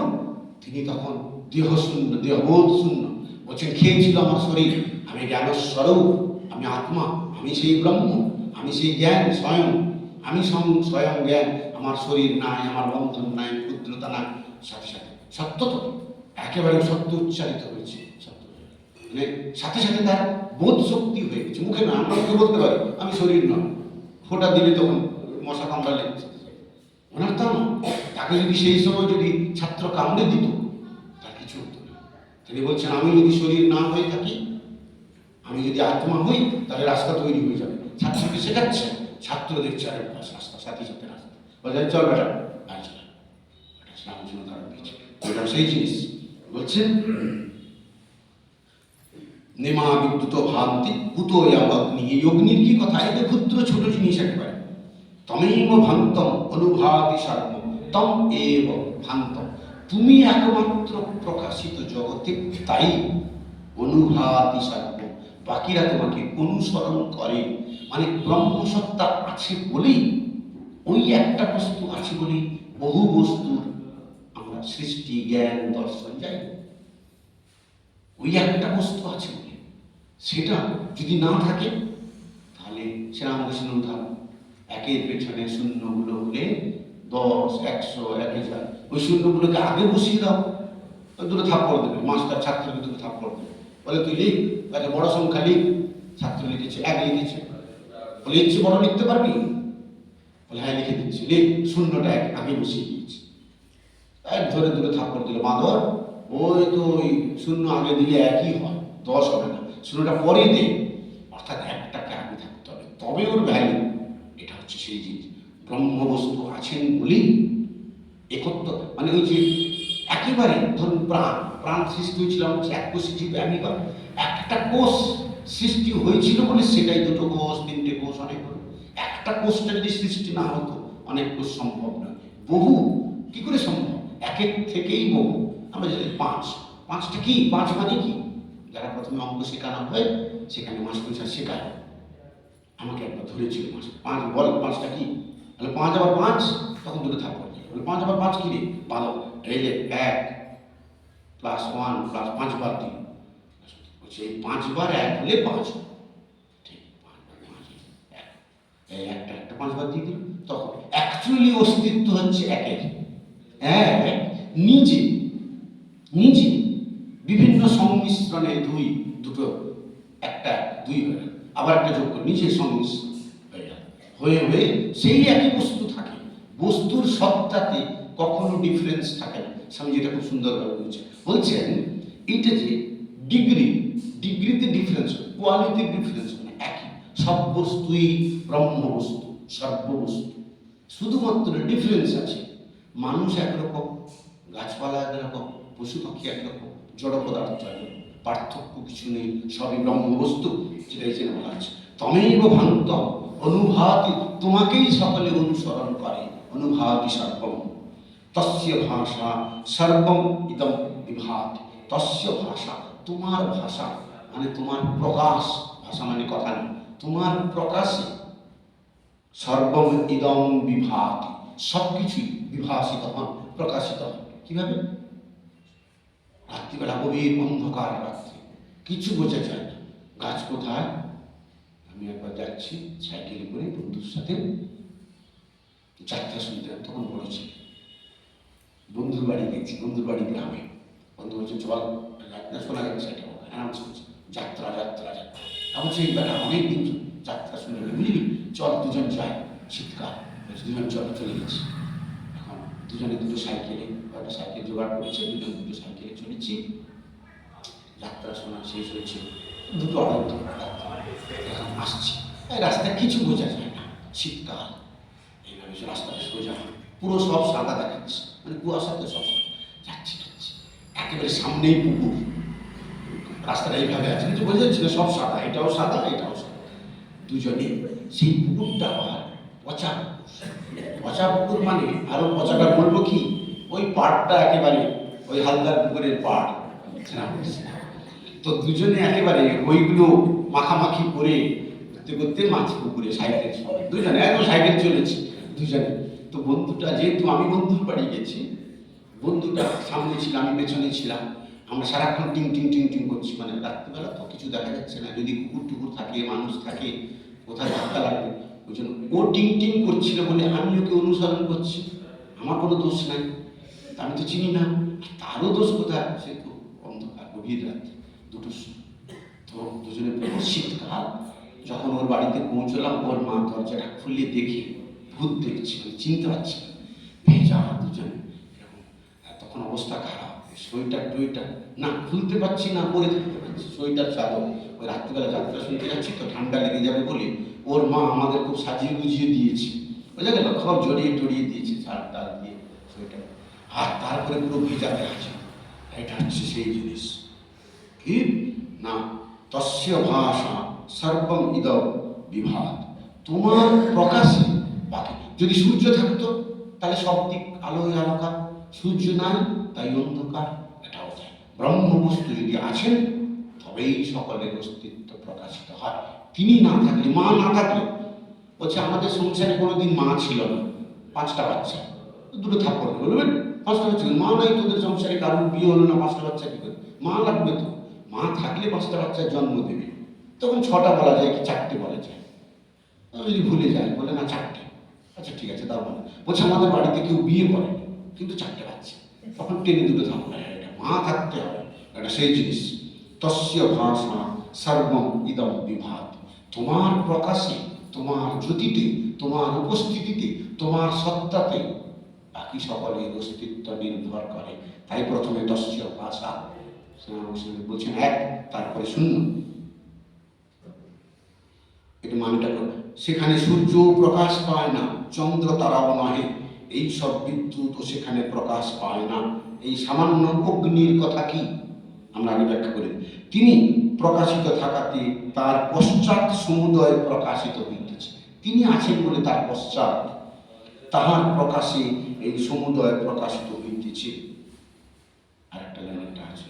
তিনি তখন দেহ শূন্য, দেহবোধ শূন্য, বলছেন খেয়েছিল আমার শরীর, আমি জ্ঞান স্বরূপ, আমি আত্মা, আমি সেই ব্রহ্ম, আমি সেই জ্ঞান স্বয়ং, আমি স্বয়ং জ্ঞান, আমার শরীর নাই, আমার বন্ধন নাই, ক্ষুদ্রতা নাই। সাথে সাথে সত্য তো একেবারে সত্য উচ্চারিত হয়েছে, সত্য মানে সাথে সাথে তার বোধ শক্তি হয়ে গেছে। মুখে না, আমরা মুখে বলতে পারি আমি শরীর নয়, ফোঁটা দিলে তখন মশা কামড়ালে ওনার তা না। তাকে যদি সেই সময় যদি ছাত্র কামড়ে দিত, তার কিছু হতো না। তিনি বলছেন আমি যদি শরীর না হয়ে থাকি, আমি যদি আত্মা হই, তাহলে রাস্তা তৈরি হয়ে যাবে। ছাত্রকে শেখাচ্ছে, ছাত্র দেখছে আরে রাস্তা, সাথে সাথে রাস্তা, বলছে চল বেটা, আর চল রামকৃষ্ণ তারা দিয়েছে, ওইটা সেই জিনিস। বলছেন নেমা বিদ্যুৎ ভান্তি কুতো অগ্নি, এই অগ্নির কি কথা? এটা ক্ষুদ্র ছোট জিনিস একেবারে। তমেব ভান্তম অনুভাতি সর্ব তম এব ভান্তম, তুমি একমাত্র প্রকাশিত জগতে, তাই অনুভাতি সর্ব, বাকিরা তোমাকে অনুসরণ করে। মানে ব্রহ্মসত্তা আছে বলেই, ওই একটা বস্তু আছে বলেই বহু বস্তুর আমরা সৃষ্টি, জ্ঞান, দর্শন যাই। ওই একটা বস্তু আছে বলে, সেটা যদি না থাকে তাহলে শ্রীরামকৃষ্ণ উদাহরণ, একের পেছনে শূন্যগুলো হলে 10, 100, 1000, ওই শূন্যগুলোকে আগে বসিয়ে দাও, দুটো থাপ্পড় দেবে মাস্টার, ছাত্রকে দুটো থাপ্পড় দেবে, বলে তুই লিখ, তাকে বড় সংখ্যা লিখ। ছাত্র লিখেছে 1 লিখেছে, বলে ইচ্ছে বড় লিখতে পারবি? বলে হ্যাঁ লিখে দিচ্ছি, লিখ, শূন্যটা আগে বসিয়ে দিয়েছি। এক ধরে দুটো থাপ্পড় দিল, মাধর ওই তো ওই শূন্য আগে দিলে 1ই হয়, 10 হবে না, শূন্যটা পরে দে। অর্থাৎ একটাকে আগে থাকতে হবে, তবে ওর ভ্যালু। এটা হচ্ছে সেই জিনিস, ব্রহ্মবস্তু আছেন বলেই একত্র, মানে মানে ওই যে একেবারে ধরুন প্রাণ সৃষ্টি হয়েছিল হচ্ছে এক কোষে জীব অ্যামিবা, একটা কোষ সৃষ্টি হয়েছিল বলে সেটাই দুটো কোষ, তিনটে কোষ, অনেক হলো। একটা কোষটা যদি সৃষ্টি না হতো অনেক কোষ সম্ভব নয়। বহু কি করে সম্ভব? একের থেকেই বহু। আমরা যদি পাঁচটা কি, পাঁচ মানে কি? যারা প্রথমে অঙ্ক শেখানো হয় সেখানে মাস্টার শেখায়, আমাকে একবার ধরেছিল পাঁচ বল, পাঁচটা কি? তাহলে 5 আবার 5, তখন দুটো থাপ্পড় দিয়ে বলে 5 আবার 5 কি রে? ভালো, এই যে 1 প্লাস 1 প্লাস 5 বার দিন, সেই 5 বার 1 হলে 5, ঠিক 5 বার 5 1, এই একটা 5 বার দিয়ে দিল। তখন অ্যাকচুয়ালি অস্তিত্ব হচ্ছে একের, এক নিজে নিজে বিভিন্ন সংমিশ্রণে দুটো একটা 2 হয়ে গেল, আবার একটা যোগ করে নিজের সংমিশ্রণ হয়ে হয়ে সেই একই বস্তু থাকে। বস্তুর সত্তাতে কখনো ডিফারেন্স থাকে না। স্বামী যেটা খুব সুন্দরভাবে বলছেন এইটা যে ডিগ্রিতে ডিফারেন্স, কোয়ালিটির ডিফারেন্স মানে একই। সব বস্তুই ব্রহ্ম বস্তু, সর্ববস্তু, শুধুমাত্র ডিফারেন্স আছে। মানুষ একরকম, গাছপালা একরকম, পশু পাখি একরকম, জড় পদার্থ একরকম, পার্থক্য কিছু নেই, সবই ব্রহ্মবস্তু। যেটা এই জন্য বলা আছে তমেব ভান্ত অনুভাতি, তোমাকেই সকলে অনুসরণ করে, অনুভাতি সর্বম তস্য ভাষা সর্বম ইদম বিভাতি। তস্য ভাষা, তোমার ভাষা মানে তোমার প্রকাশ, ভাষা মানে কথা না, তোমার প্রকাশে সর্বম ইদম বিভাতি, সব কিছুই বিভাসিত হন, প্রকাশিত হন। কিভাবে? রাত্রিবেলা গভীর অন্ধকার রাত্রি, কিছু বোঝা যায় না, গাছ কোথায়। আমি একবার যাচ্ছি সাইকেলে করে বন্ধুর সাথে যাত্রা শুনতে, তখন বড় ছিল, বন্ধুর বাড়ি গেছি, বন্ধুর বাড়ি গ্রামে। বন্ধু বলছে চল যাত্রা শোনা যাচ্ছে, এটা অ্যানাউন্স করছে যাত্রা যাত্রা যাত্রা। আমার সেই বেলা অনেকদিন যাত্রা শুনে বুঝলি, চল দুজন যাই, শীতকাল, দুজন চলে গেছি। এখন দুজনে দুটো সাইকেলে, একটা সাইকেল জোগাড় করেছে, দুটো সাইকেলে চলেছি। যাত্রা শোনা শেষ হয়েছে 2:30, এখন আসছি, রাস্তায় কিছু বোঝা যায় না, শীতকাল, এইভাবে রাস্তাটা সোজা, পুরো সব সাদা দেখাচ্ছে, মানে কুয়াশাতে সব যাচ্ছি, একেবারে সামনেই পুকুর, রাস্তাটা এইভাবে আছে, কিছু বোঝা যাচ্ছে না, সব সাদা, এটাও সাদা এটাও সাদা। দুজনে সেই পুকুরটা আবার পচা পুকুর, মানে আরো পচাটা বলবো কি, ওই পাড়টা একেবারে ওই হালদার পুকুরের পাড়। তো দুজনে একেবারে ওইগুলো মাখামাখি করে করতে করতে মাছ পুকুরে সাইকেল, দুজনে একদম সাইকেল চলেছে দুজনে। তো বন্ধুটা, যেহেতু আমি বন্ধুর বাড়ি গেছি, বন্ধুটা সামনে ছিল, আমি পেছনে ছিলাম, আমরা সারাক্ষণ টিং টিং টিং টিং করছি, মানে রাত্রিবেলা তো কিছু দেখা যাচ্ছে না, যদি কুকুর টুকুর থাকে, মানুষ থাকে, কোথায় ধাক্কা লাগবে, ওই জন্য ও টিং টিং করছিল বলে আমি ওকে অনুসরণ করছি, আমার কোনো দোষ নাই, আমি তো চিনি না, তারও দোষ কোথায়, সে তো অন্ধকার গভীর রাত্রি, দুটো। তো দুজনে পুরো শীতকাল, যখন ওর বাড়িতে পৌঁছলাম, ওর মা দরজাটা খুলে দেখে ভূত দেখছি, চিনতে পারছি না, ভেজা দুজনে, তখন অবস্থা খারাপ, সোয়েটার টুয়েটার না খুলতে পারছি না, পরে থাকতে পারছি, সোয়েটার চাদর। ওই রাত্রিবেলা যাত্রা শুনতে যাচ্ছি তো, ঠান্ডা লেগে যাবে বলে ওর মা আমাদের খুব সাজিয়ে গুজিয়ে দিয়েছে, বোঝা গেল, সব জড়িয়ে টড়িয়ে দিয়েছে, ঝাড় টাল দিয়ে সোয়েটার, আর তারপরে পুরো ভেজাতে আছে। এটা হচ্ছে সেই জিনিস কি না, তস্য ভাষা সর্বম ইদম বিভাত, তোমার প্রকাশে, বাকি যদি সূর্য থাকতো তাহলে সব দিক আলোয় আলোকার, সূর্য নাই তাই অন্ধকার, এটাও তাই। ব্রহ্মবস্তু যদি আছেন তবেই সকলের অস্তিত্ব প্রকাশিত হয়। তিনি না থাকলে, মা না থাকলে, বলছে আমাদের সংসারে কোনোদিন মা ছিল না, 5টা বাচ্চা, দুটো থাপ্পড় বলবেন 5টা বাচ্চা, মা নাই তোদের সংসারে, কারোর বিয়ে হলো না, 5টা বাচ্চা কি করে, মা লাগবে তো, মা থাকলে 5টা বাচ্চার জন্ম দেবে। তখন 6টা বলা যায় কি 4টে বলা যায়, যদি ভুলে যায় বলে না 4টে, আচ্ছা ঠিক আছে তাও বলে, বলছে আমাদের বাড়িতে কেউ বিয়ে করেনি কিন্তু 4টে বাচ্চা, তখন টেনে দুটো থাপ্পড়, এটা মা থাকতে হবে, এটা সেই জিনিস। তস্য ভাষা সর্বম ইদম বিভাত, তোমার প্রকাশে, তোমার জ্যোতিতে, তোমার উপস্থিতিতে, তোমার সত্তাতে বাকি সকলের অস্তিত্ব নির্ভর করে। তাই প্রথমে তস্য ভাষা বলছেন 1, তারপরে 0, এটা মানেটা করবে। সেখানে সূর্য প্রকাশ পায় না, চন্দ্র তারাও নহে, এই সব বিদ্যুৎ সেখানে প্রকাশ পায় না। এই সামান্য অগ্নির কথা কি আমরা আগে ব্যাখ্যা করি। তিনি প্রকাশিত থাকাতে তার পশ্চাৎ সমুদয় প্রকাশিত হইতেছে। তিনি আছেন বলে তার পশ্চাৎ তাহার প্রকাশে এই সমুদয় প্রকাশিত হইতেছে। আরেকটা লাইনটা আছে,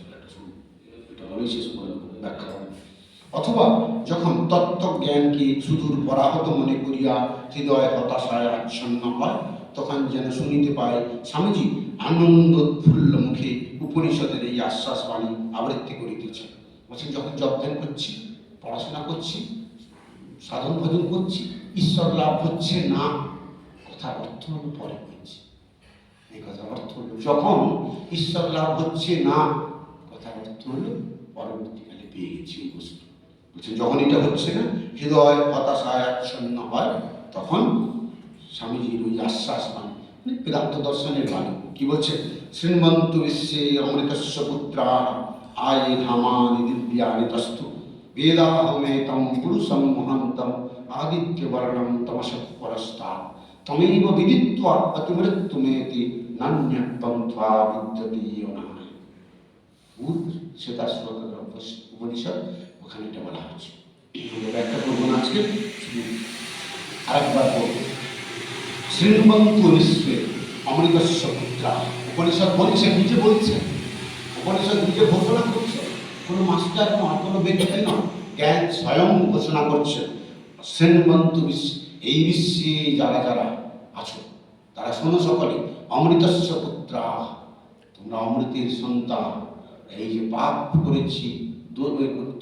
এটা বলেই শেষ করে ব্যাখ্যা হবে। অথবা যখন তত্ত্বজ্ঞানকে সুদূর পরাহত মনে করিয়া হৃদয় হতাশায় আচ্ছন্ন হয়, তখন যেন শুনিতে পায় স্বামীজি আনন্দোৎফুল্ল মুখে উপনিষদের এই আশ্বাস বাণী আবৃত্তি করিতেছেন। বলছেন, যখন জপ ধ্যান করছি, পড়াশোনা করছি, সাধন ভজন করছি, ঈশ্বর লাভ হচ্ছে না, কথার অর্থ হল পরে হয়েছে। এই কথার অর্থ হল যখন ঈশ্বর লাভ হচ্ছে না, কথার অর্থ হল পরবর্তীকালে পেয়ে গেছি ওই বস্তু। বলছেন, যখন এটা হচ্ছে না, হৃদয় হতাশায় আচ্ছন্ন হয়, তখন স্বামীজির ওই আশ্বাস বাণী, বেদান্ত দর্শনের বাণী কি বলছে? শ্রীমন্ত বিশ্বে অমৃতস্য পুত্রা আয়ে ধামানি দিব্যানি তস্তু বেদাহমেতম পুরুষম মহান্তম আদিত্য বর্ণম তমসঃ পরস্তাৎ তমেব বিদিত্বা অতিমৃত্যুমেতি নান্য পন্থা বিদ্যতে অনায়। শ্বেতাশ্বত উপনিষদ, ওখানে এটা বলা হচ্ছে। ব্যাখ্যা করবো না আজকে, আরেকবার বলবো। শ্রীমন্ত বিশ্বে অমৃতস্য পুত্রা, উপনিষদ বলছে, নিজে বলছে, উপনিষদ নিজে ঘোষণা করছে, কোনো মাস্টার নয়, কোনো ব্যক্তি নয়, জ্ঞান স্বয়ং ঘোষণা করছে। শ্রীমন্ত বিশ্ব, এই বিশ্বে যারা যারা আছো তারা শোনো সকলে, অমৃতস্য পুত্রা, তোমরা অমৃতের সন্তান। এই যে পাপ করেছি,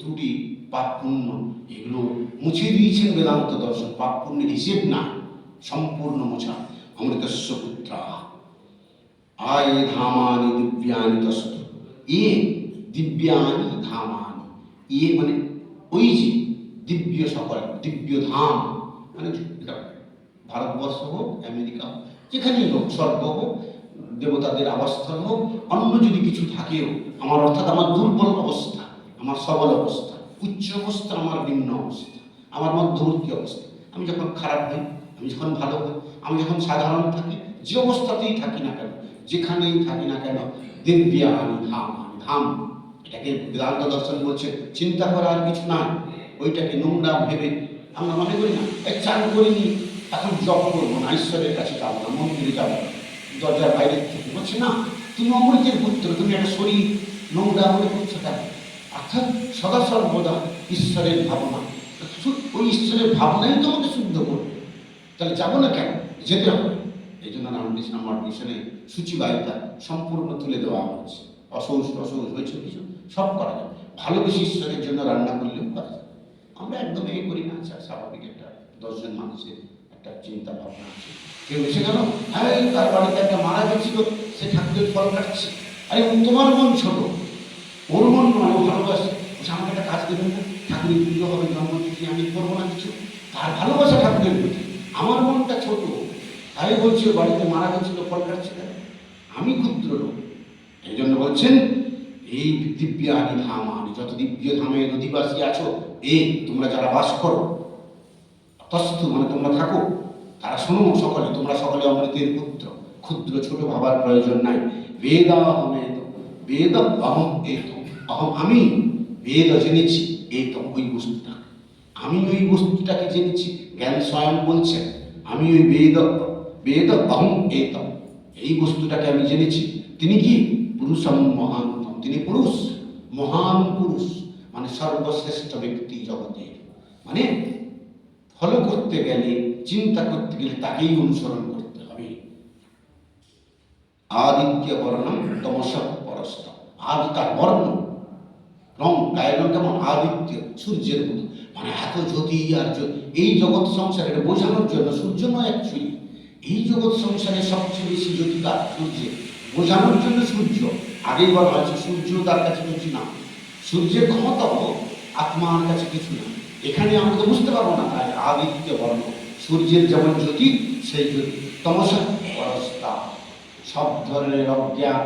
ত্রুটি, পাপ পুণ্য, এগুলো মুছে দিয়েছেন বেদান্ত দর্শন। পাপ পুণ্যের হিসেব না, সম্পূর্ণ মোছা। অমৃতস্য পুত্রা আয়ে ধামানি দিব্যানি তস্তু, এ দিব্যানি ধামানি, ইয়ে মানে ওই যে দিব্য সকল, দিব্য ধাম মানে এটা ভারতবর্ষ হোক, আমেরিকা হোক, যেখানেই হোক, স্বর্গ হোক, দেবতাদের আবাসস্থল হোক, অন্য যদি কিছু থাকেও, আমার অর্থাৎ আমার দুর্বল অবস্থা, আমার সবল অবস্থা, উচ্চ অবস্থা, আমার নিম্ন অবস্থা, আমার মধ্যবর্তী অবস্থা, আমি যখন খারাপ হই, আমি যখন ভালো হই, আমি যখন সাধারণ থাকি, যে অবস্থাতেই থাকি না কেন, যেখানেই থাকি না কেন, দিব্যানি ধামানি, ধাম, এটাকে বেদান্ত দর্শন বলছে। চিন্তা করার কিছু নাই, ওইটাকে নোংরা ভেবে আমরা মনে করি না, এই চান করিনি, এখন জপ করবো না, ঈশ্বরের কাছে যাবো না, মন্দিরে যাবো না, দরজার বাইরে থেকে বলছে না, তুমি অমৃতের পুত্র, তুমি একটা শরীর নোংরা মনে করছো কেন? অর্থাৎ সদা সর্বদা ঈশ্বরের ভাবনা, ওই ঈশ্বরের ভাবনাই তোমাকে শুদ্ধ করবে। তাহলে যাবো না কেন? যেতে হবে। এই জন্য রামকৃষ্ণ আমার মিশনে সূচিবাহিতা সম্পূর্ণ তুলে দেওয়া হচ্ছে। অসৌচ টসৌচ হয়েছে কিছু সব করা যায়, ভালোবেসে ঈশ্বরের জন্য রান্না করলেও করা যায়। আমরা একদম এই করি না, স্বাভাবিক একটা 10 জন মানুষের একটা চিন্তা ভাবনা আছে। কেউ এসে গেল, হ্যাঁ তার বাড়িতে একটা মারা গেছিল, সে ঠাকুরের ফল কাটছে। আরে তোমার মন ছোট, ওর মন নয়, ও ভালোবাসে, আমাকে একটা কাজ দেবেন না, ঠাকুরের পুজো হবে, জন্মতিথি, আমি করবো না কিছু, তার ভালোবাসা ঠাকুরের প্রতি। আমার মনটা ছোট, তাই বলছি ও বাড়িতে মারা গেছিল, ফল কাটছে কেন? আমি ক্ষুদ্র লোক। এই জন্য বলছেন, এই দিব্যানি ধামানি, যত দিব্য ধামের অধিবাসী আছো, এই তোমরা যারা বাস করো, তস্তু মানে তোমরা থাকো, তারা শোনো সকলে, তোমরা সকলে অমৃতের পুত্র। ক্ষুদ্র ছোট ভাবার প্রয়োজন নাই। বেদাহমেত, বেদ অহম এত, অহম আমি, বেদ জেনেছি, এই তো ওই বস্তুটা, আমি ওই বস্তুটাকে জেনেছি। জ্ঞান স্বয়ং বলছে, আমি ওই বেদ, বেদ অহম এত, এই বস্তুটাকে আমি জেনেছি। তিনি কি? পুরুষম মহান্তম, তিনি পুরুষ, মহান পুরুষ, মানে সর্বশ্রেষ্ঠ ব্যক্তি জগতের। মানে ফলো করতে গেলে, চিন্তা করতে গেলে তাকেই অনুসরণ করতে হবে। আদিত্য বর্ণম তমসঃ পরস্তাৎ, আদি তার বর্ণ, রং, গায়ের রং কেমন? আদিত্য, সূর্যের মতো, মানে এত জ্যোতি আর এই জগৎ সংসারে বোঝানোর জন্য, সূর্য নয় অ্যাকচুয়ালি, এই জগৎ সংসারে সবচেয়ে বেশি জ্যোতিকা সূর্যের, বোঝানোর জন্য সূর্য। আগেই বলা হয়েছে, সূর্য তার কাছে কিছু না, সূর্যের ক্ষমতা আত্মার কাছে কিছু না। এখানে আমরা তো বুঝতে পারবো না, তাই আদিত্য বর্ণ, সূর্যের যেমন জ্যোতি সেই জ্যোতি। তমসঃ পরস্তাৎ, সব ধরনের অজ্ঞান,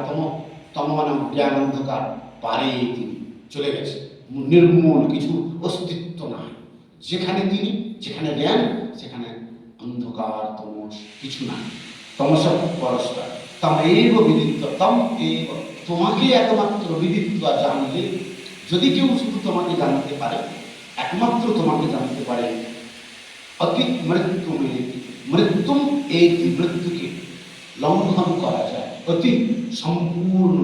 তম মানে অজ্ঞান, অন্ধকার পারে তিনি চলে গেছে, নির্মূল, কিছু অস্তিত্ব নাই যেখানে তিনি, যেখানে জ্ঞান সেখানে অন্ধকার তমস কিছু নাই। তমসা পরস্তা তমেব বিদিত্বা তম এব, তোমাকে একমাত্র বিদিত্বা জানলে, যদি কেউ শুধু তোমাকে জানতে পারে, একমাত্র তোমাকে জানতে পারে, অতি মৃত্যু মৃত্যু, এই মৃত্যুকে লঙ্ঘন করা যায় অতি সম্পূর্ণ।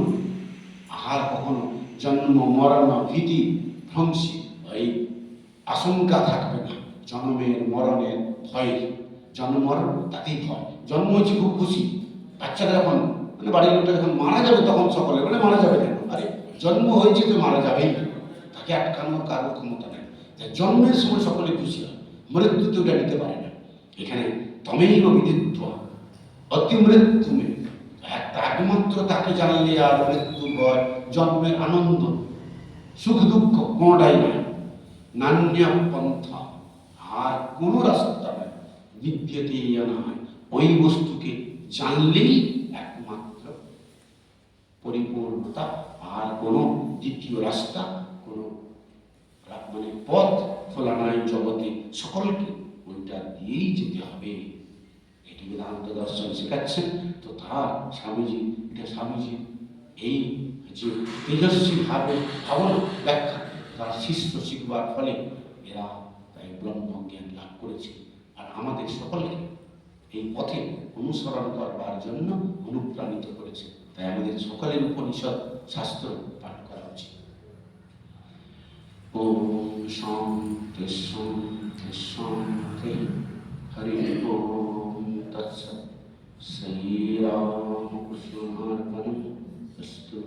আর কখনো জন্ম মরণ ভীতি ভ্রংশী এই আশঙ্কা থাকবে না, জন্মের মরণের ভয়ে। জন্ম মরণ তাতেই ভয়। জন্ম হয়েছে খুব খুশি, বাচ্চারা যখন মানে বাড়ির লোকটা যখন মারা যাবে তখন সকলে মানে মারা যাবে কেন, আরে জন্ম হয়েছে তো মারা যাবেই না, তাকে আটকানোর কারোর ক্ষমতা নেই। জন্মের সময় সকলে খুশি হয়, মৃত্যুতে ওটা নিতে পারে না। এখানে তমেইব বিদিত্বা অতি মৃত্যু একমাত্র তাকে জানলে আর মৃত্যু ভয়, জন্মের আনন্দ, সুখ দুঃখ কোনটাই নয়। নান্য পন্থা, আর কোনো রাস্তা নয়, বিদ্যতে নয়, ওই বস্তুকে জানলেই একমাত্র পরিপূর্ণতা। আর কোনো দ্বিতীয় রাস্তা, কোনো মানে পথ খোলা নাই জগতে, সকলকে ওইটা দিয়েই যেতে হবে। এটি বেদান্ত দর্শন শেখাচ্ছেন। তো তার স্বামীজি, এটা স্বামীজি এই যে তেজস্বী ভাবে ভাবনা ব্যাখ্যা তার শিষ্য শিখবার ফলে এরা তাই ব্রহ্মজ্ঞান লাভ করেছে। আর আমাদের সকলকে এই পথে অনুসরণ করবার জন্য অনুপ্রাণিত করেছে। তাই আমাদের সকলের উপনিষদ শাস্ত্র পাঠ করা উচিত। ওম শান্তি শান্তি শান্তি। হরি ওম তৎসৎ। শ্রীরামকৃষ্ণার্পণমস্তু।